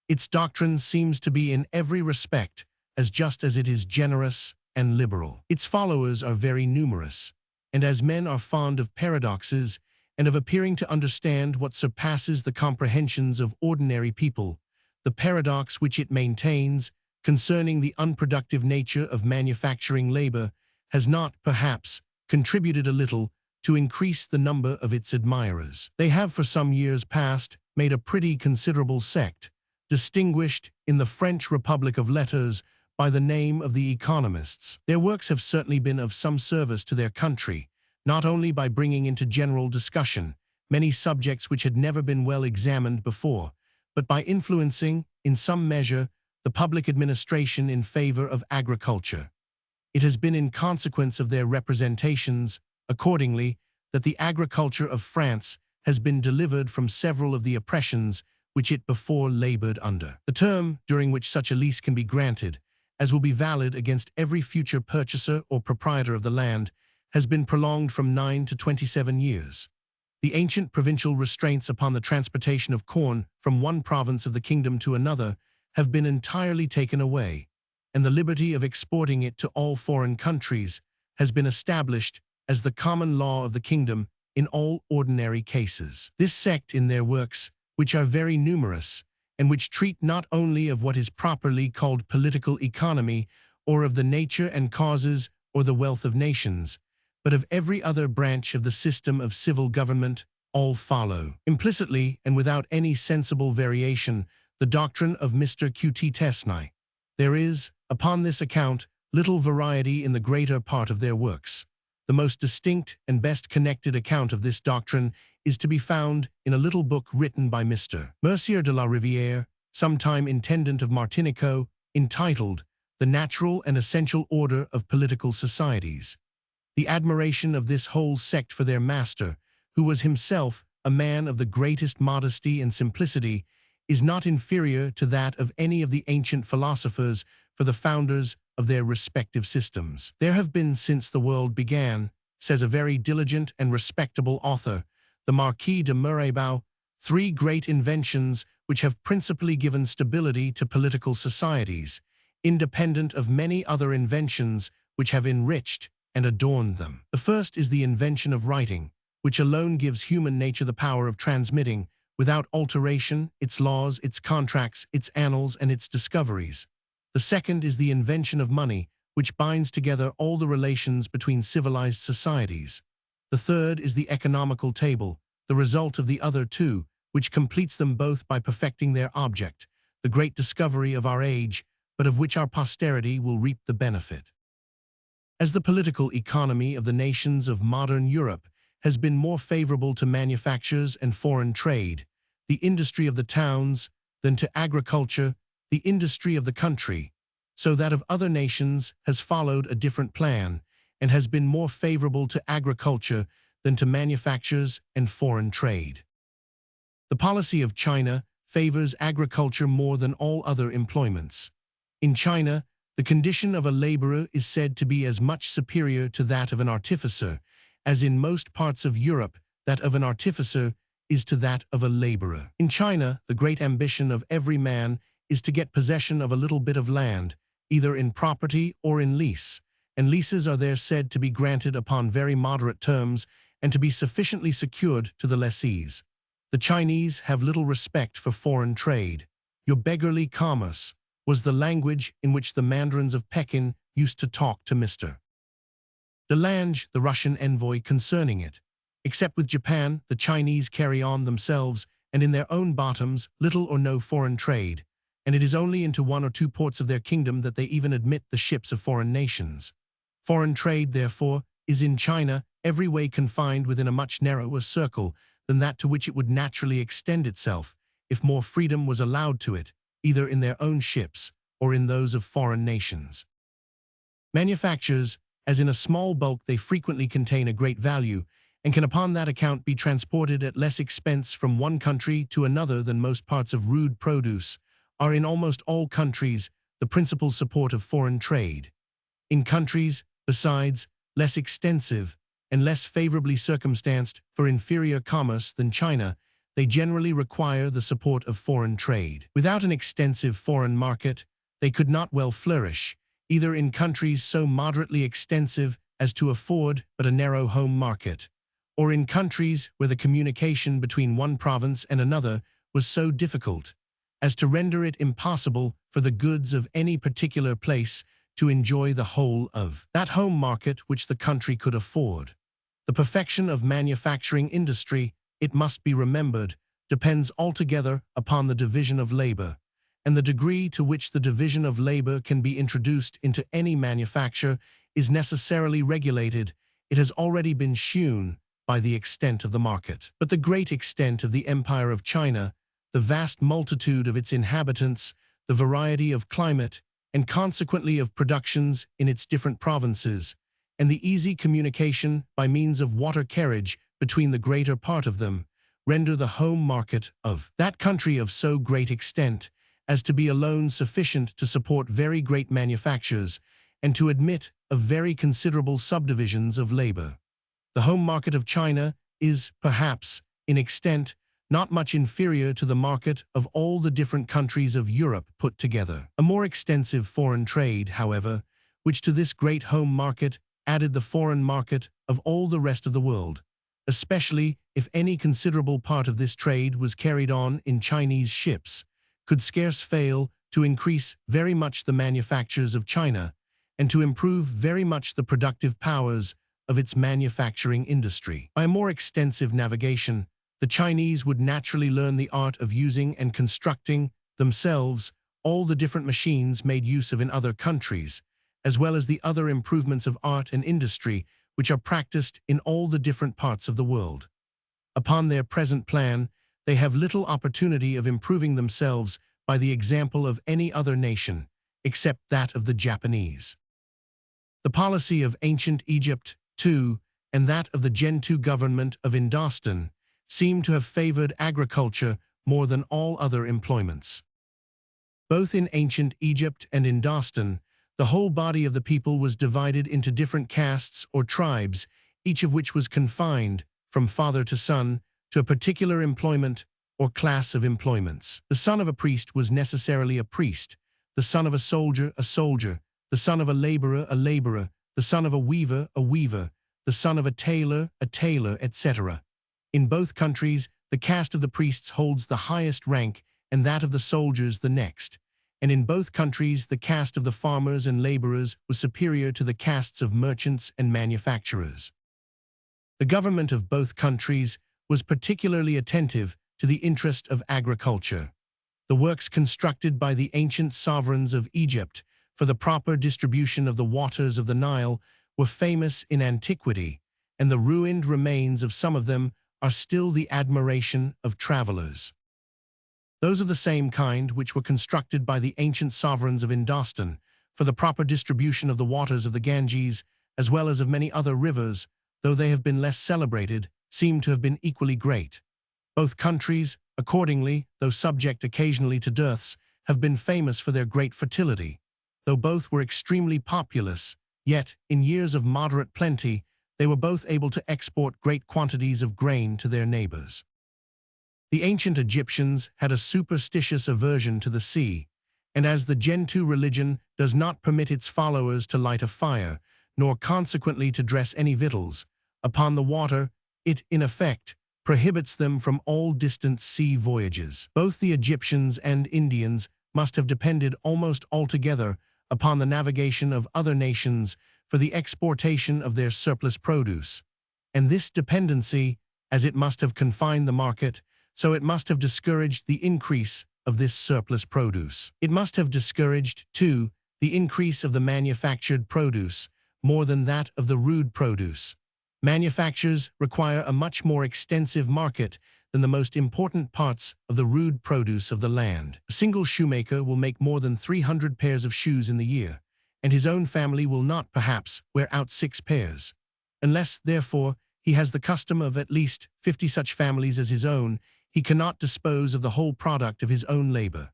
its doctrine seems to be in every respect as just as it is generous and liberal. Its followers are very numerous, and as men are fond of paradoxes and of appearing to understand what surpasses the comprehensions of ordinary people, the paradox which it maintains concerning the unproductive nature of manufacturing labor has not, perhaps, contributed a little to increase the number of its admirers. They have for some years past made a pretty considerable sect, distinguished in the French Republic of Letters by the name of the economists. Their works have certainly been of some service to their country, not only by bringing into general discussion many subjects which had never been well examined before, but by influencing, in some measure, the public administration in favor of agriculture. It has been in consequence of their representations, accordingly, that the agriculture of France has been delivered from several of the oppressions which it before labored under. The term during which such a lease can be granted, as will be valid against every future purchaser or proprietor of the land, has been prolonged from 9 to 27 years. The ancient provincial restraints upon the transportation of corn from one province of the kingdom to another have been entirely taken away, and the liberty of exporting it to all foreign countries has been established as the common law of the kingdom in all ordinary cases. This sect in their works, which are very numerous, and which treat not only of what is properly called political economy, or of the nature and causes or the wealth of nations, but of every other branch of the system of civil government, all follow, implicitly and without any sensible variation, the doctrine of Mr. Q.T. Tesnai. There is, upon this account, little variety in the greater part of their works. The most distinct and best connected account of this doctrine is to be found in a little book written by Mr. Mercier de la Rivière, sometime intendant of Martinico, entitled The Natural and Essential Order of Political Societies. The admiration of this whole sect for their master, who was himself a man of the greatest modesty and simplicity, is not inferior to that of any of the ancient philosophers for the founders of their respective systems. There have been since the world began, says a very diligent and respectable author, the Marquis de Mirabeau, 3 great inventions which have principally given stability to political societies, independent of many other inventions which have enriched and adorned them. The first is the invention of writing, which alone gives human nature the power of transmitting, without alteration, its laws, its contracts, its annals, and its discoveries. The second is the invention of money, which binds together all the relations between civilized societies. The third is the economical table, the result of the other two, which completes them both by perfecting their object, the great discovery of our age, but of which our posterity will reap the benefit. As the political economy of the nations of modern Europe has been more favorable to manufactures and foreign trade, the industry of the towns, than to agriculture, the industry of the country, so that of other nations has followed a different plan, and has been more favorable to agriculture than to manufactures and foreign trade. The policy of China favors agriculture more than all other employments. In China, the condition of a laborer is said to be as much superior to that of an artificer, as in most parts of Europe that of an artificer is to that of a laborer. In China, the great ambition of every man is to get possession of a little bit of land, either in property or in lease, and leases are there said to be granted upon very moderate terms and to be sufficiently secured to the lessees. The Chinese have little respect for foreign trade. Your beggarly commerce was the language in which the mandarins of Pekin used to talk to Mr. Delange, the Russian envoy, concerning it. Except with Japan, the Chinese carry on themselves and in their own bottoms little or no foreign trade, and it is only into one or two ports of their kingdom that they even admit the ships of foreign nations. Foreign trade, therefore, is in China every way confined within a much narrower circle than that to which it would naturally extend itself if more freedom was allowed to it, either in their own ships or in those of foreign nations. Manufactures, as in a small bulk they frequently contain a great value, and can upon that account be transported at less expense from one country to another than most parts of rude produce, are in almost all countries the principal support of foreign trade. In countries, besides, less extensive and less favorably circumstanced for inferior commerce than China, they generally require the support of foreign trade. Without an extensive foreign market, they could not well flourish, either in countries so moderately extensive as to afford but a narrow home market, or in countries where the communication between one province and another was so difficult as to render it impossible for the goods of any particular place to enjoy the whole of that home market which the country could afford. The perfection of manufacturing industry, it must be remembered, depends altogether upon the division of labor, and the degree to which the division of labor can be introduced into any manufacture is necessarily regulated, it has already been shewn, by the extent of the market. But the great extent of the Empire of China, the vast multitude of its inhabitants, the variety of climate, and consequently of productions in its different provinces, and the easy communication by means of water carriage between the greater part of them, render the home market of that country of so great extent as to be alone sufficient to support very great manufactures and to admit of very considerable subdivisions of labor. The home market of China is, perhaps, in extent, not much inferior to the market of all the different countries of Europe put together. A more extensive foreign trade, however, which to this great home market added the foreign market of all the rest of the world, especially if any considerable part of this trade was carried on in Chinese ships, could scarce fail to increase very much the manufactures of China and to improve very much the productive powers of its manufacturing industry. By a more extensive navigation, the Chinese would naturally learn the art of using and constructing themselves all the different machines made use of in other countries, as well as the other improvements of art and industry which are practiced in all the different parts of the world. Upon their present plan, they have little opportunity of improving themselves by the example of any other nation, except that of the Japanese. The policy of ancient Egypt, too, and that of the Gentoo government of Indostan, seem to have favored agriculture more than all other employments. Both in ancient Egypt and Indostan, the whole body of the people was divided into different castes or tribes, each of which was confined, from father to son, to a particular employment or class of employments. The son of a priest was necessarily a priest, the son of a soldier, the son of a laborer, the son of a weaver, the son of a tailor, etc. In both countries, the caste of the priests holds the highest rank and that of the soldiers the next, and in both countries the caste of the farmers and laborers was superior to the castes of merchants and manufacturers. The government of both countries was particularly attentive to the interest of agriculture. The works constructed by the ancient sovereigns of Egypt for the proper distribution of the waters of the Nile were famous in antiquity, and the ruined remains of some of them are still the admiration of travelers. Those of the same kind which were constructed by the ancient sovereigns of Hindustan for the proper distribution of the waters of the Ganges, as well as of many other rivers, though they have been less celebrated, seem to have been equally great. Both countries, accordingly, though subject occasionally to dearths, have been famous for their great fertility. Though both were extremely populous, yet, in years of moderate plenty, they were both able to export great quantities of grain to their neighbors. The ancient Egyptians had a superstitious aversion to the sea, and as the Gentoo religion does not permit its followers to light a fire, nor consequently to dress any victuals upon the water, it, in effect, prohibits them from all distant sea voyages. Both the Egyptians and Indians must have depended almost altogether upon the navigation of other nations for the exportation of their surplus produce, and this dependency, as it must have confined the market, so it must have discouraged the increase of this surplus produce. It must have discouraged, too, the increase of the manufactured produce, more than that of the rude produce. Manufactures require a much more extensive market than the most important parts of the rude produce of the land. A single shoemaker will make more than 300 pairs of shoes in the year, and his own family will not, perhaps, wear out 6 pairs. Unless, therefore, he has the custom of at least 50 such families as his own, he cannot dispose of the whole product of his own labor.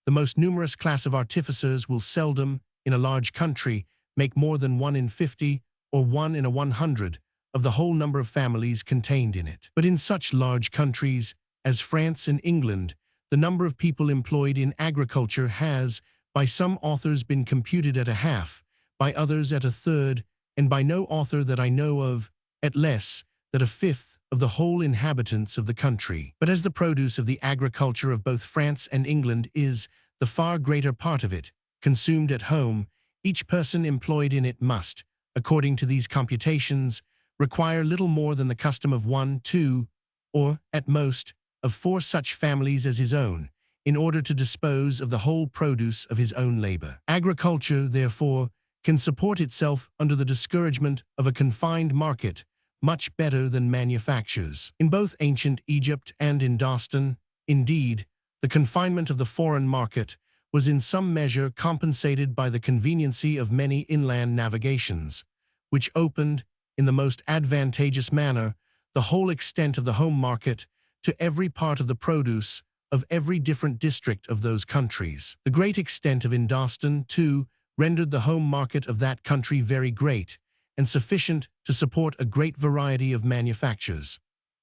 The most numerous class of artificers will seldom, in a large country, make more than 1 in 50 or 1 in 100 of the whole number of families contained in it. But in such large countries as France and England, the number of people employed in agriculture has, by some authors, been computed at a half, by others at a third, and by no author that I know of, at less than a fifth of the whole inhabitants of the country. But as the produce of the agriculture of both France and England is, the far greater part of it, consumed at home, each person employed in it must, according to these computations, require little more than the custom of 1, 2, or, at most, of 4 such families as his own, in order to dispose of the whole produce of his own labor. Agriculture, therefore, can support itself under the discouragement of a confined market much better than manufactures. In both ancient Egypt and Hindustan, indeed, the confinement of the foreign market was in some measure compensated by the conveniency of many inland navigations, which opened, in the most advantageous manner, the whole extent of the home market to every part of the produce of every different district of those countries. The great extent of Hindustan, too, rendered the home market of that country very great, and sufficient to support a great variety of manufactures.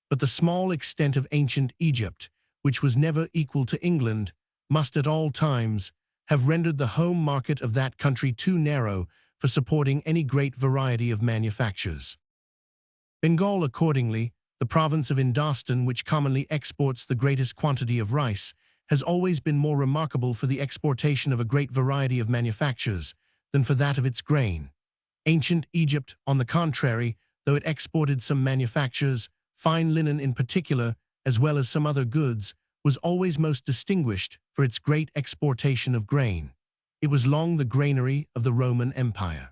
But the small extent of ancient Egypt, which was never equal to England, must at all times have rendered the home market of that country too narrow for supporting any great variety of manufactures. Bengal, accordingly, the province of Hindustan which commonly exports the greatest quantity of rice, has always been more remarkable for the exportation of a great variety of manufactures than for that of its grain. Ancient Egypt, on the contrary, though it exported some manufactures, fine linen in particular, as well as some other goods, was always most distinguished for its great exportation of grain. It was long the granary of the Roman Empire.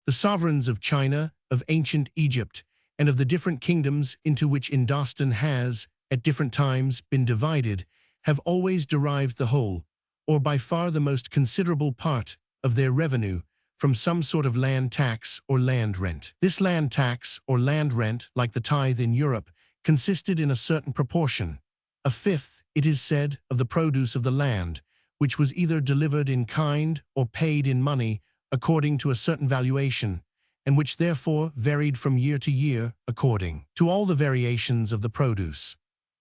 The sovereigns of China, of ancient Egypt, and of the different kingdoms into which Hindustan has, at different times, been divided, have always derived the whole, or by far the most considerable part, of their revenue from some sort of land tax or land rent. This land tax or land rent, like the tithe in Europe, consisted in a certain proportion, a fifth, it is said, of the produce of the land, which was either delivered in kind or paid in money according to a certain valuation, and which therefore varied from year to year according to all the variations of the produce.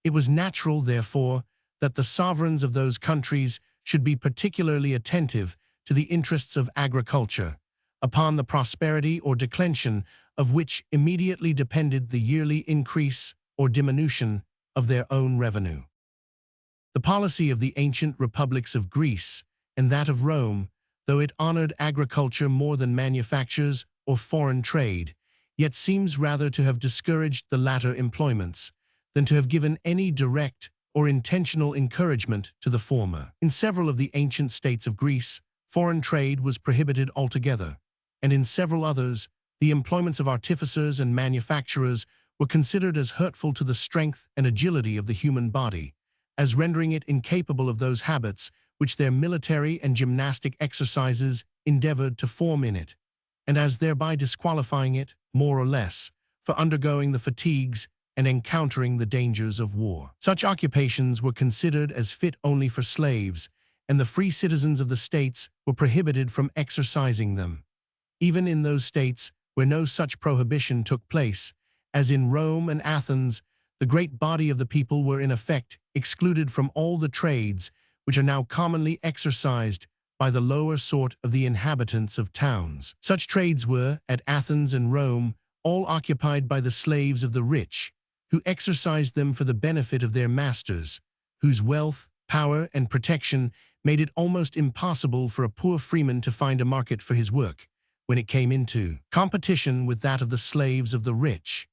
It was natural, therefore, that the sovereigns of those countries should be particularly attentive to the interests of agriculture, upon the prosperity or declension of which immediately depended the yearly increase or diminution of their own revenue. The policy of the ancient republics of Greece and that of Rome, though it honored agriculture more than manufactures or foreign trade, yet seems rather to have discouraged the latter employments than to have given any direct or intentional encouragement to the former. In several of the ancient states of Greece, foreign trade was prohibited altogether, and in several others, the employments of artificers and manufacturers were considered as hurtful to the strength and agility of the human body, as rendering it incapable of those habits which their military and gymnastic exercises endeavored to form in it, and as thereby disqualifying it, more or less, for undergoing the fatigues and encountering the dangers of war. Such occupations were considered as fit only for slaves, and the free citizens of the states were prohibited from exercising them. Even in those states where no such prohibition took place, as in Rome and Athens, the great body of the people were in effect excluded from all the trades which are now commonly exercised by the lower sort of the inhabitants of towns. Such trades were, at Athens and Rome, all occupied by the slaves of the rich, who exercised them for the benefit of their masters, whose wealth, power, and protection made it almost impossible for a poor freeman to find a market for his work when it came into competition with that of the slaves of the rich.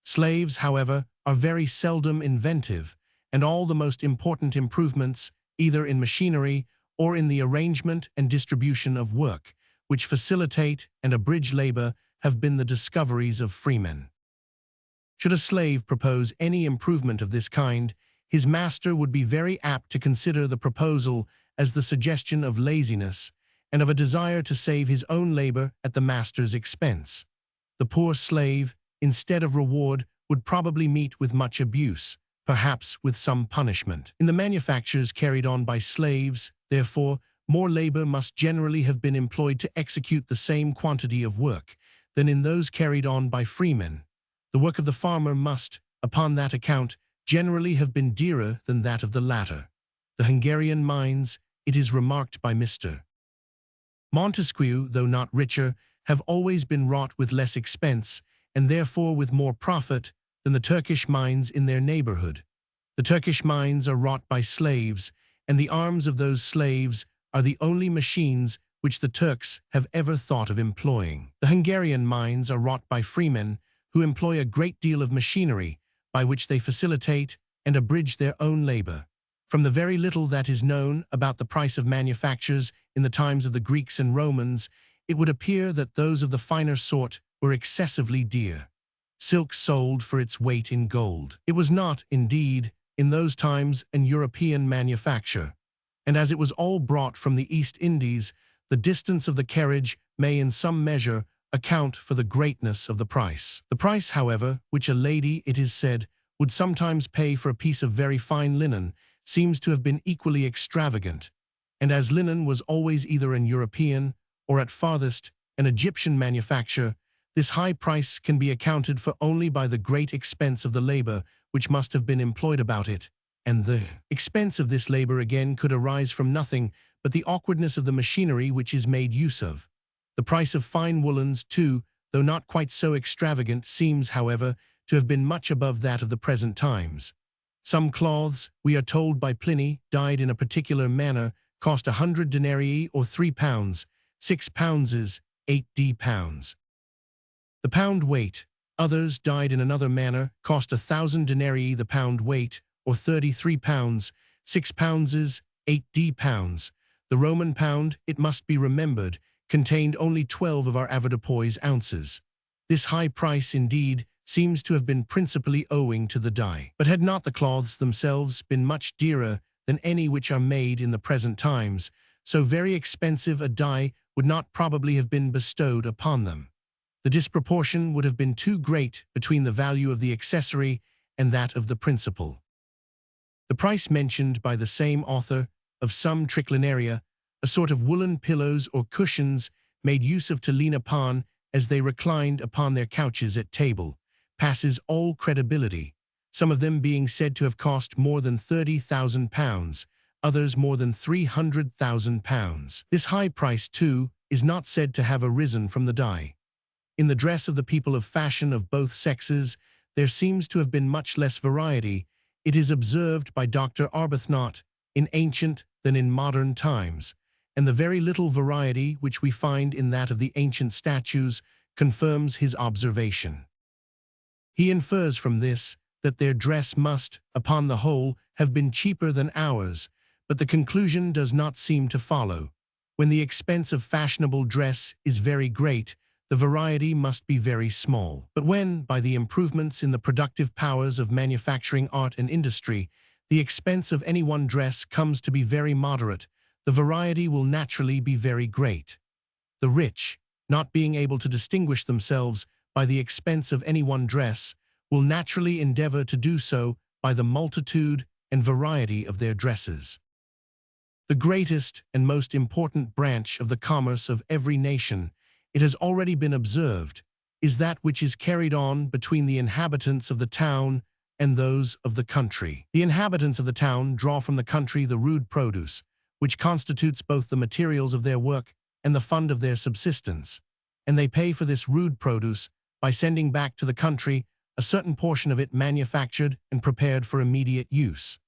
Slaves, however, are very seldom inventive, and all the most important improvements, either in machinery or in the arrangement and distribution of work, which facilitate and abridge labor, have been the discoveries of freemen. Should a slave propose any improvement of this kind, his master would be very apt to consider the proposal as the suggestion of laziness and of a desire to save his own labor at the master's expense. The poor slave, instead of reward, would probably meet with much abuse, perhaps with some punishment. In the manufactures carried on by slaves, therefore, more labor must generally have been employed to execute the same quantity of work than in those carried on by freemen. The work of the farmer must, upon that account, generally have been dearer than that of the latter. The Hungarian mines, it is remarked by Mr. Montesquieu, though not richer, have always been wrought with less expense, and therefore with more profit, than the Turkish mines in their neighborhood. The Turkish mines are wrought by slaves, and the arms of those slaves are the only machines which the Turks have ever thought of employing. The Hungarian mines are wrought by freemen, who employ a great deal of machinery, by which they facilitate and abridge their own labor. From the very little that is known about the price of manufactures in the times of the Greeks and Romans, it would appear that those of the finer sort were excessively dear. Silk sold for its weight in gold. It was not, indeed, in those times an European manufacture, and as it was all brought from the East Indies, the distance of the carriage may in some measure account for the greatness of the price. The price, however, which a lady, it is said, would sometimes pay for a piece of very fine linen seems to have been equally extravagant, and as linen was always either an European or at farthest an Egyptian manufacture, this high price can be accounted for only by the great expense of the labor which must have been employed about it, and the expense of this labor again could arise from nothing but the awkwardness of the machinery which is made use of. The price of fine woolens, too, though not quite so extravagant, seems, however, to have been much above that of the present times. Some cloths, we are told by Pliny, dyed in a particular manner, cost 100 denarii or 3 pounds, 6 pounds, 8 pounds. The pound weight. Others, dyed in another manner, cost 1,000 denarii the pound weight, or 33 pounds, 6 pounds, 8 pounds. The Roman pound, it must be remembered, contained only 12 of our avoirdupois ounces. This high price, indeed, seems to have been principally owing to the dye. But had not the cloths themselves been much dearer than any which are made in the present times, so very expensive a dye would not probably have been bestowed upon them. The disproportion would have been too great between the value of the accessory and that of the principal. The price mentioned by the same author of some triclinaria, a sort of woolen pillows or cushions made use of to lean upon as they reclined upon their couches at table, passes all credibility, some of them being said to have cost more than 30,000 pounds, others more than 300,000 pounds. This high price, too, is not said to have arisen from the dye. In the dress of the people of fashion of both sexes, there seems to have been much less variety, it is observed by Dr. Arbuthnot, in ancient than in modern times, and the very little variety which we find in that of the ancient statues confirms his observation. He infers from this that their dress must, upon the whole, have been cheaper than ours, but the conclusion does not seem to follow. When the expense of fashionable dress is very great, the variety must be very small. But when, by the improvements in the productive powers of manufacturing art and industry, the expense of any one dress comes to be very moderate, the variety will naturally be very great. The rich, not being able to distinguish themselves by the expense of any one dress, will naturally endeavor to do so by the multitude and variety of their dresses. The greatest and most important branch of the commerce of every nation, it has already been observed, is that which is carried on between the inhabitants of the town and those of the country. The inhabitants of the town draw from the country the rude produce, which constitutes both the materials of their work and the fund of their subsistence, and they pay for this rude produce by sending back to the country a certain portion of it manufactured and prepared for immediate use.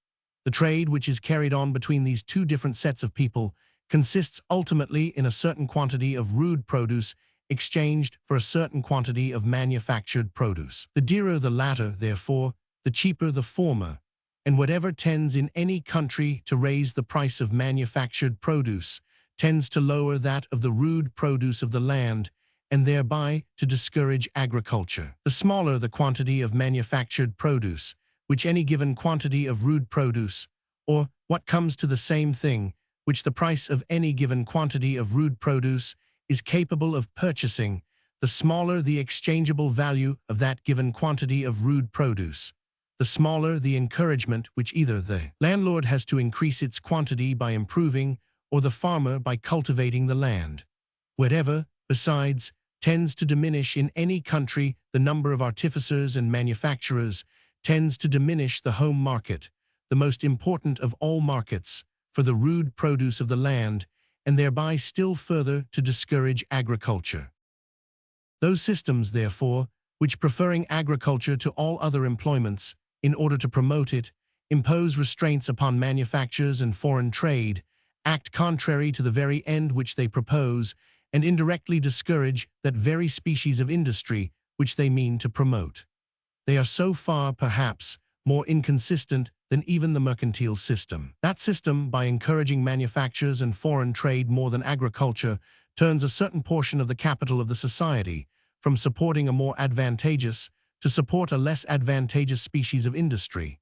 The trade which is carried on between these two different sets of people consists ultimately in a certain quantity of rude produce exchanged for a certain quantity of manufactured produce. The dearer the latter, therefore, the cheaper the former, and whatever tends in any country to raise the price of manufactured produce tends to lower that of the rude produce of the land, and thereby to discourage agriculture. The smaller the quantity of manufactured produce, which any given quantity of rude produce, or, what comes to the same thing, which the price of any given quantity of rude produce is capable of purchasing, the smaller the exchangeable value of that given quantity of rude produce, the smaller the encouragement which either the landlord has to increase its quantity by improving, or the farmer by cultivating the land. Whatever, besides, tends to diminish in any country the number of artificers and manufacturers, tends to diminish the home market, the most important of all markets, for the rude produce of the land, and thereby still further to discourage agriculture. Those systems, therefore, which preferring agriculture to all other employments, in order to promote it, impose restraints upon manufactures and foreign trade, act contrary to the very end which they propose, and indirectly discourage that very species of industry which they mean to promote. They are so far, perhaps, more inconsistent than even the mercantile system. That system, by encouraging manufactures and foreign trade more than agriculture, turns a certain portion of the capital of the society from supporting a more advantageous to support a less advantageous species of industry.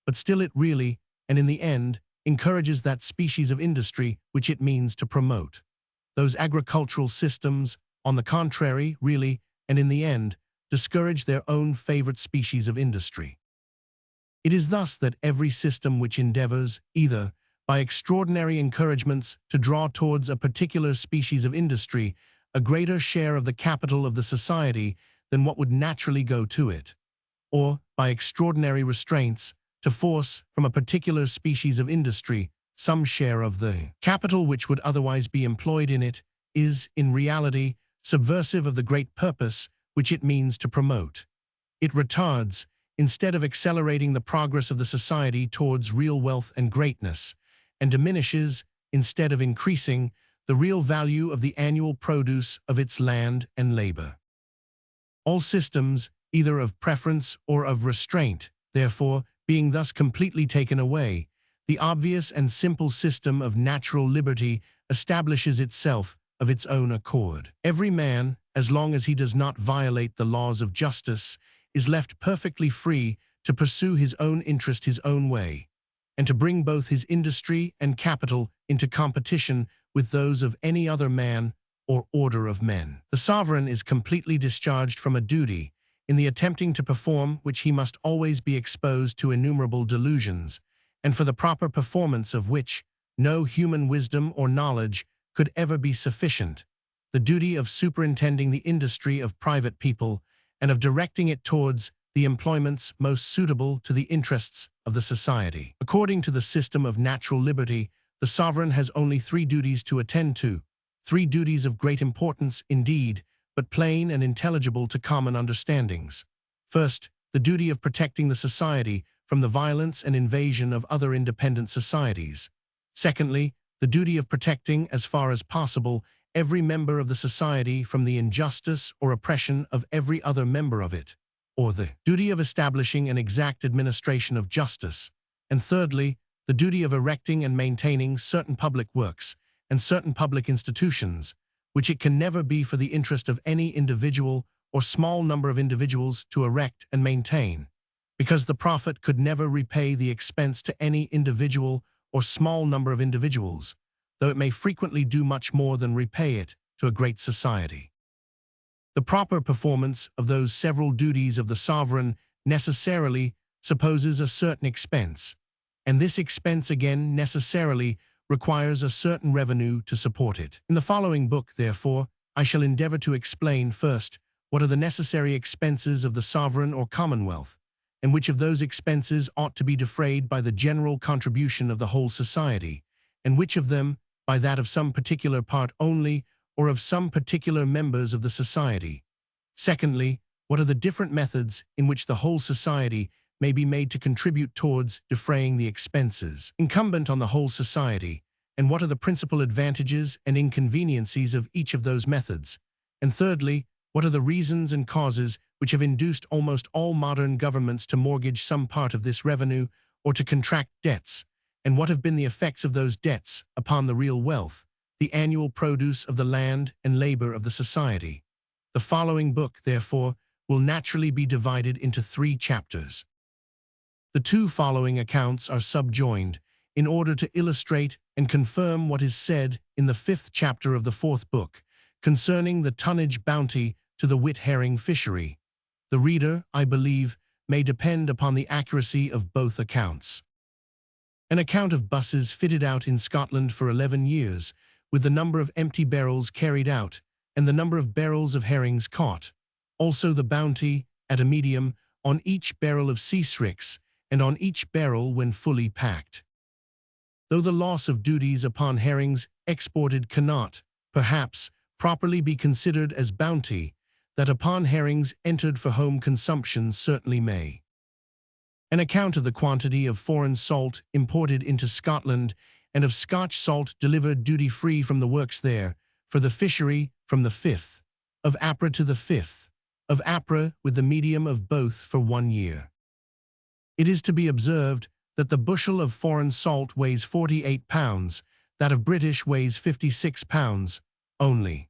But still it really, and in the end, encourages that species of industry which it means to promote. Those agricultural systems, on the contrary, really, and in the end, discourage their own favorite species of industry. It is thus that every system which endeavors, either by extraordinary encouragements to draw towards a particular species of industry a greater share of the capital of the society than what would naturally go to it, or by extraordinary restraints to force from a particular species of industry some share of the capital which would otherwise be employed in it, is, in reality, subversive of the great purpose which it means to promote. It retards, instead of accelerating the progress of the society towards real wealth and greatness, and diminishes, instead of increasing, the real value of the annual produce of its land and labor. All systems, either of preference or of restraint, therefore, being thus completely taken away, the obvious and simple system of natural liberty establishes itself of its own accord. Every man, as long as he does not violate the laws of justice, is left perfectly free to pursue his own interest his own way, and to bring both his industry and capital into competition with those of any other man or order of men. The sovereign is completely discharged from a duty, in the attempting to perform which he must always be exposed to innumerable delusions, and for the proper performance of which no human wisdom or knowledge could ever be sufficient, the duty of superintending the industry of private people and of directing it towards the employments most suitable to the interests of the society. According to the system of natural liberty, the sovereign has only 3 duties to attend to, 3 duties of great importance indeed, but plain and intelligible to common understandings. First, the duty of protecting the society from the violence and invasion of other independent societies. Secondly, the duty of protecting, as far as possible, every member of the society from the injustice or oppression of every other member of it, or the duty of establishing an exact administration of justice, and thirdly, the duty of erecting and maintaining certain public works and certain public institutions, which it can never be for the interest of any individual or small number of individuals to erect and maintain, because the profit could never repay the expense to any individual or small number of individuals, though it may frequently do much more than repay it to a great society. The proper performance of those several duties of the sovereign necessarily supposes a certain expense, and this expense again necessarily requires a certain revenue to support it. In the following book, therefore, I shall endeavor to explain first what are the necessary expenses of the sovereign or commonwealth, and which of those expenses ought to be defrayed by the general contribution of the whole society, and which of them by that of some particular part only, or of some particular members of the society. Secondly, what are the different methods in which the whole society may be made to contribute towards defraying the expenses incumbent on the whole society, and what are the principal advantages and inconveniencies of each of those methods, and thirdly, what are the reasons and causes which have induced almost all modern governments to mortgage some part of this revenue or to contract debts, and what have been the effects of those debts upon the real wealth, the annual produce of the land and labor of the society. The following book, therefore, will naturally be divided into 3 chapters. The 2 following accounts are subjoined in order to illustrate and confirm what is said in the 5th chapter of the 4th book concerning the tonnage bounty to the wit herring fishery. The reader, I believe, may depend upon the accuracy of both accounts. An account of buses fitted out in Scotland for 11 years, with the number of empty barrels carried out and the number of barrels of herrings caught, also the bounty, at a medium, on each barrel of sea srix and on each barrel when fully packed. Though the loss of duties upon herrings exported cannot, perhaps, properly be considered as bounty, that upon herrings entered for home consumption certainly may. An account of the quantity of foreign salt imported into Scotland and of Scotch salt delivered duty-free from the works there, for the fishery from the 5th of April to the 5th of April, with the medium of both for 1 year. It is to be observed that the bushel of foreign salt weighs 48 pounds, that of British weighs 56 pounds only.